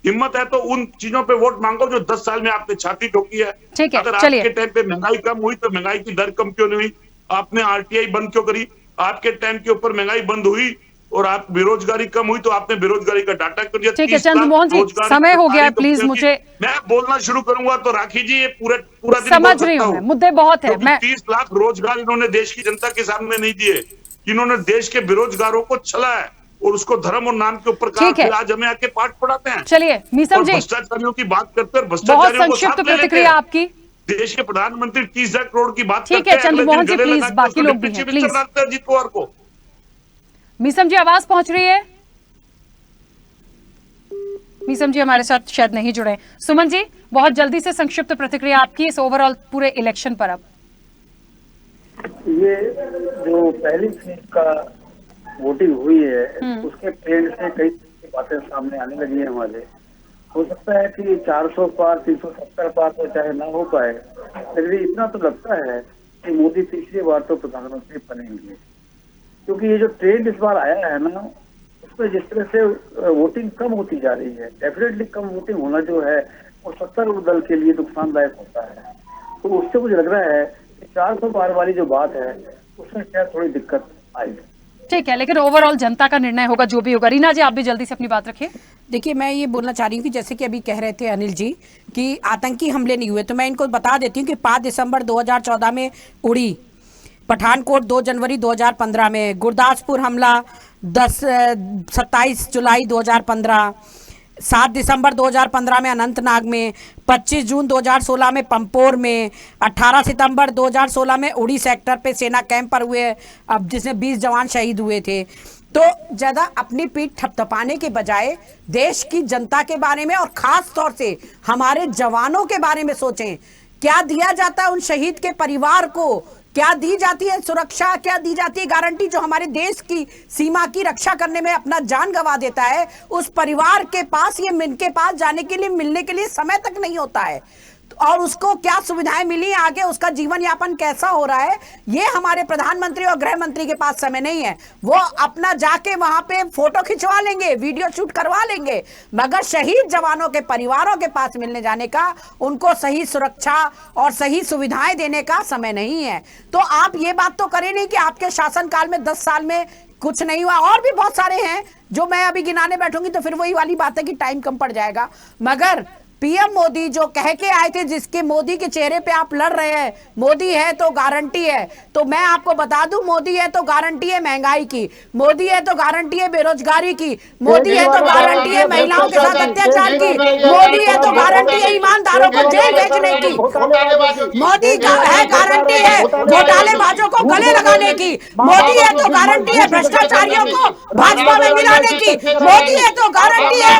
हिम्मत है तो उन चीजों पे वोट मांगो जो 10 साल में आपने छाती ठोकी है। ठीक है, अगर चलिए। आपके टाइम पे महंगाई कम हुई तो महंगाई की दर कम क्यों नहीं हुई? आपने आरटीआई बंद क्यों करी? आपके टाइम के ऊपर महंगाई बंद हुई और आप बेरोजगारी कम हुई तो आपने बेरोजगारी का डाटा कर दिया। ठीक है चंद्रमोहन जी, समय हो गया है, प्लीज मुझे, मैं बोलना शुरू करूंगा तो राखी जी ये पूरा दिन समझ रही हूँ, मुद्दे बहुत है। मैं 30 लाख रोजगार इन्होंने देश की जनता के सामने नहीं दिए, इन्होंने देश के बेरोजगारों को छला है और उसको धर्म और नाम के ऊपर कहा, फिर आज हमें आके पाठ पढ़ाते हैं। चलिए मीसम जी, भ्रष्टाचारियों की बात करते हैं, बहुत भ्रष्टाचारियों को संक्षिप्त साथ ले लेते प्रतिक्रिया हैं। आपकी। देश के प्रधानमंत्री 30,000 करोड़ की बात ठीक करते है हैं, अगले चंद्रमोहन दिन जी, गले प्लीज, लगाते बाकी हैं, लोग भी हैं, उसको प्लीज। डालते हैं अजीत पवार को। मीसम जी आवाज पहुंच रही है? मीसम जी हमारे साथ शायद नहीं जुड़े। सुमन जी, बहुत जल्दी से संक्षिप्त प्रतिक्रिया आपकी इस ओवरऑल पूरे इलेक्शन पर। अब ये जो पहली सीट का वोटिंग हुई है उसके ट्रेंड से कई बातें सामने आने लगी है हमारे। हो सकता है कि 400 पार, 370 पार तो चाहे ना हो पाए, लेकिन इतना तो लगता है कि मोदी तीसरी बार तो प्रधानमंत्री बनेंगे, क्योंकि ये जो ट्रेंड इस बार आया है ना, उसमें जिस तरह से वोटिंग कम होती जा रही है, डेफिनेटली कम वोटिंग होना जो है वो सत्तारूढ़ दल के लिए नुकसानदायक होता है। तो उससे मुझे लग रहा है कि 400 पार वाली जो बात है उसमें शायद थोड़ी दिक्कत आएगी। ठीक है, लेकिन ओवरऑल जनता का निर्णय होगा जो भी होगा। रीना जी, आप भी जल्दी से अपनी बात रखिए। देखिए, मैं ये बोलना चाह रही हूँ कि जैसे कि अभी कह रहे थे अनिल जी कि आतंकी हमले नहीं हुए, तो मैं इनको बता देती हूँ कि 5 दिसंबर 2014 में उड़ी, पठानकोट 2 जनवरी 2015 में, गुरदासपुर हमला 27 जुलाई 2015, 7 दिसंबर 2015 में अनंतनाग में, 25 जून 2016 में पंपोर में, 18 सितंबर 2016 में उड़ी सेक्टर पे सेना कैंप पर हुए, अब जिसमें 20 जवान शहीद हुए थे, तो ज्यादा अपनी पीठ थपथपाने के बजाय देश की जनता के बारे में और खास तौर से हमारे जवानों के बारे में सोचें। क्या दिया जाता है उन शहीद के परिवार को, क्या दी जाती है सुरक्षा, क्या दी जाती है गारंटी जो हमारे देश की सीमा की रक्षा करने में अपना जान गंवा देता है, उस परिवार के पास के पास जाने के लिए, मिलने के लिए समय तक नहीं होता है, और उसको क्या सुविधाएं मिली आगे, उसका जीवन यापन कैसा हो रहा है, ये हमारे प्रधानमंत्री और गृह मंत्री के पास समय नहीं है। वो अपना जाके वहां पे फोटो खिंचवा लेंगे, वीडियो शूट करवा लेंगे, मगर शहीद जवानों के परिवारों के पास मिलने जाने का, उनको सही सुरक्षा और सही सुविधाएं देने का समय नहीं है। तो आप ये बात तो करें नहीं कि आपके शासनकाल में 10 साल में कुछ नहीं हुआ। और भी बहुत सारे हैं जो मैं अभी गिनाने बैठूंगी तो फिर वही वाली बात है कि टाइम कम पड़ जाएगा। मगर पीएम मोदी जो कह के आए थे, जिसके मोदी के चेहरे पे आप लड़ रहे हैं, मोदी है तो गारंटी है, तो मैं आपको बता दूं, मोदी है तो गारंटी है महंगाई की, मोदी है तो गारंटी है बेरोजगारी की, मोदी है तो गारंटी है महिलाओं के साथ अत्याचार की, मोदी है तो गारंटी है ईमानदारों को जेल भेजने की, मोदी का है गारंटी है घोटालेबाजों को गले लगाने की, मोदी है तो गारंटी है भ्रष्टाचारियों को भाजपा में मिलाने की, मोदी है तो गारंटी है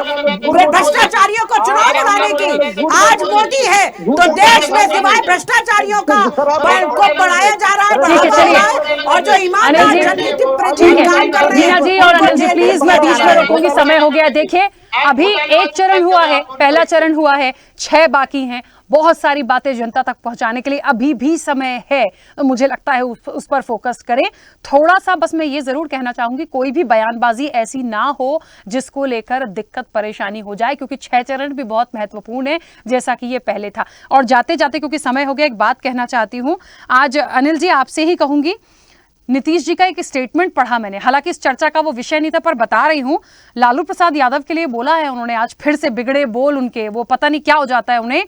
भ्रष्टाचारियों को चुनाव कराने की। आज मोदी है तो देश में सिवाय भ्रष्टाचारियों का को बढ़ाया जा रहा है, बढ़ावा जा रहा है, और जो ईमानदार जनहित काम कर रहे हैं। जी और अनिल जी प्लीज मैं बीच में रोकूंगी, समय हो गया। देखिए अभी एक चरण हुआ है, पहला चरण हुआ है, 6 बाकी हैं, बहुत सारी बातें जनता तक पहुंचाने के लिए अभी भी समय है। तो मुझे लगता है उस पर फोकस करें थोड़ा सा। बस मैं ये जरूर कहना चाहूंगी कोई भी बयानबाजी ऐसी ना हो जिसको लेकर दिक्कत परेशानी हो जाए, क्योंकि 6 चरण भी बहुत महत्वपूर्ण है जैसा कि ये पहले था। और जाते जाते क्योंकि समय हो गया, एक बात कहना चाहती हूं आज अनिल जी आपसे ही कहूंगी। नीतीश जी का एक स्टेटमेंट पढ़ा मैंने, हालांकि इस चर्चा का वो विषय नहीं था पर बता रही हूं। लालू प्रसाद यादव के लिए बोला है उन्होंने, आज फिर से बिगड़े बोल उनके, वो पता नहीं क्या हो जाता है उन्हें,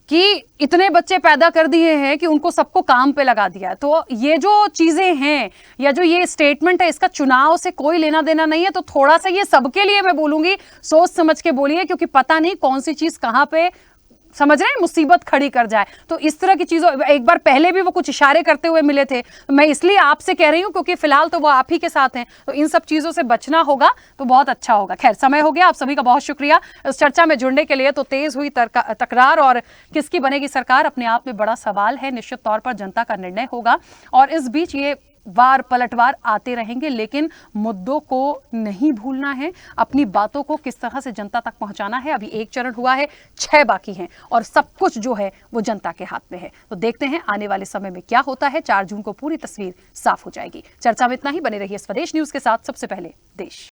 कि इतने बच्चे पैदा कर दिए हैं कि उनको सबको काम पे लगा दिया। तो ये जो चीजें हैं या जो ये स्टेटमेंट है, इसका चुनाव से कोई लेना देना नहीं है। तो थोड़ा सा ये सबके लिए मैं बोलूंगी, सोच समझ के बोलिए, क्योंकि पता नहीं कौन सी चीज कहां पे, समझ रहे हैं, मुसीबत खड़ी कर जाए। तो इस तरह की चीजों, एक बार पहले भी वो कुछ इशारे करते हुए मिले थे, मैं इसलिए आपसे कह रही हूं क्योंकि फिलहाल तो वो आप ही के साथ हैं, तो इन सब चीजों से बचना होगा तो बहुत अच्छा होगा। खैर समय हो गया, आप सभी का बहुत शुक्रिया इस चर्चा में जुड़ने के लिए। तो तेज हुई तकरार और किसकी बनेगी सरकार अपने आप में बड़ा सवाल है, निश्चित तौर पर जनता का निर्णय होगा। और इस बीच ये वार पलटवार आते रहेंगे, लेकिन मुद्दों को नहीं भूलना है, अपनी बातों को किस तरह से जनता तक पहुंचाना है। अभी एक चरण हुआ है, 6 बाकी हैं और सब कुछ जो है वो जनता के हाथ में है। तो देखते हैं आने वाले समय में क्या होता है। 4 जून को पूरी तस्वीर साफ हो जाएगी। चर्चा में इतना ही, बने रहिए स्वदेश न्यूज के साथ। सबसे पहले देश।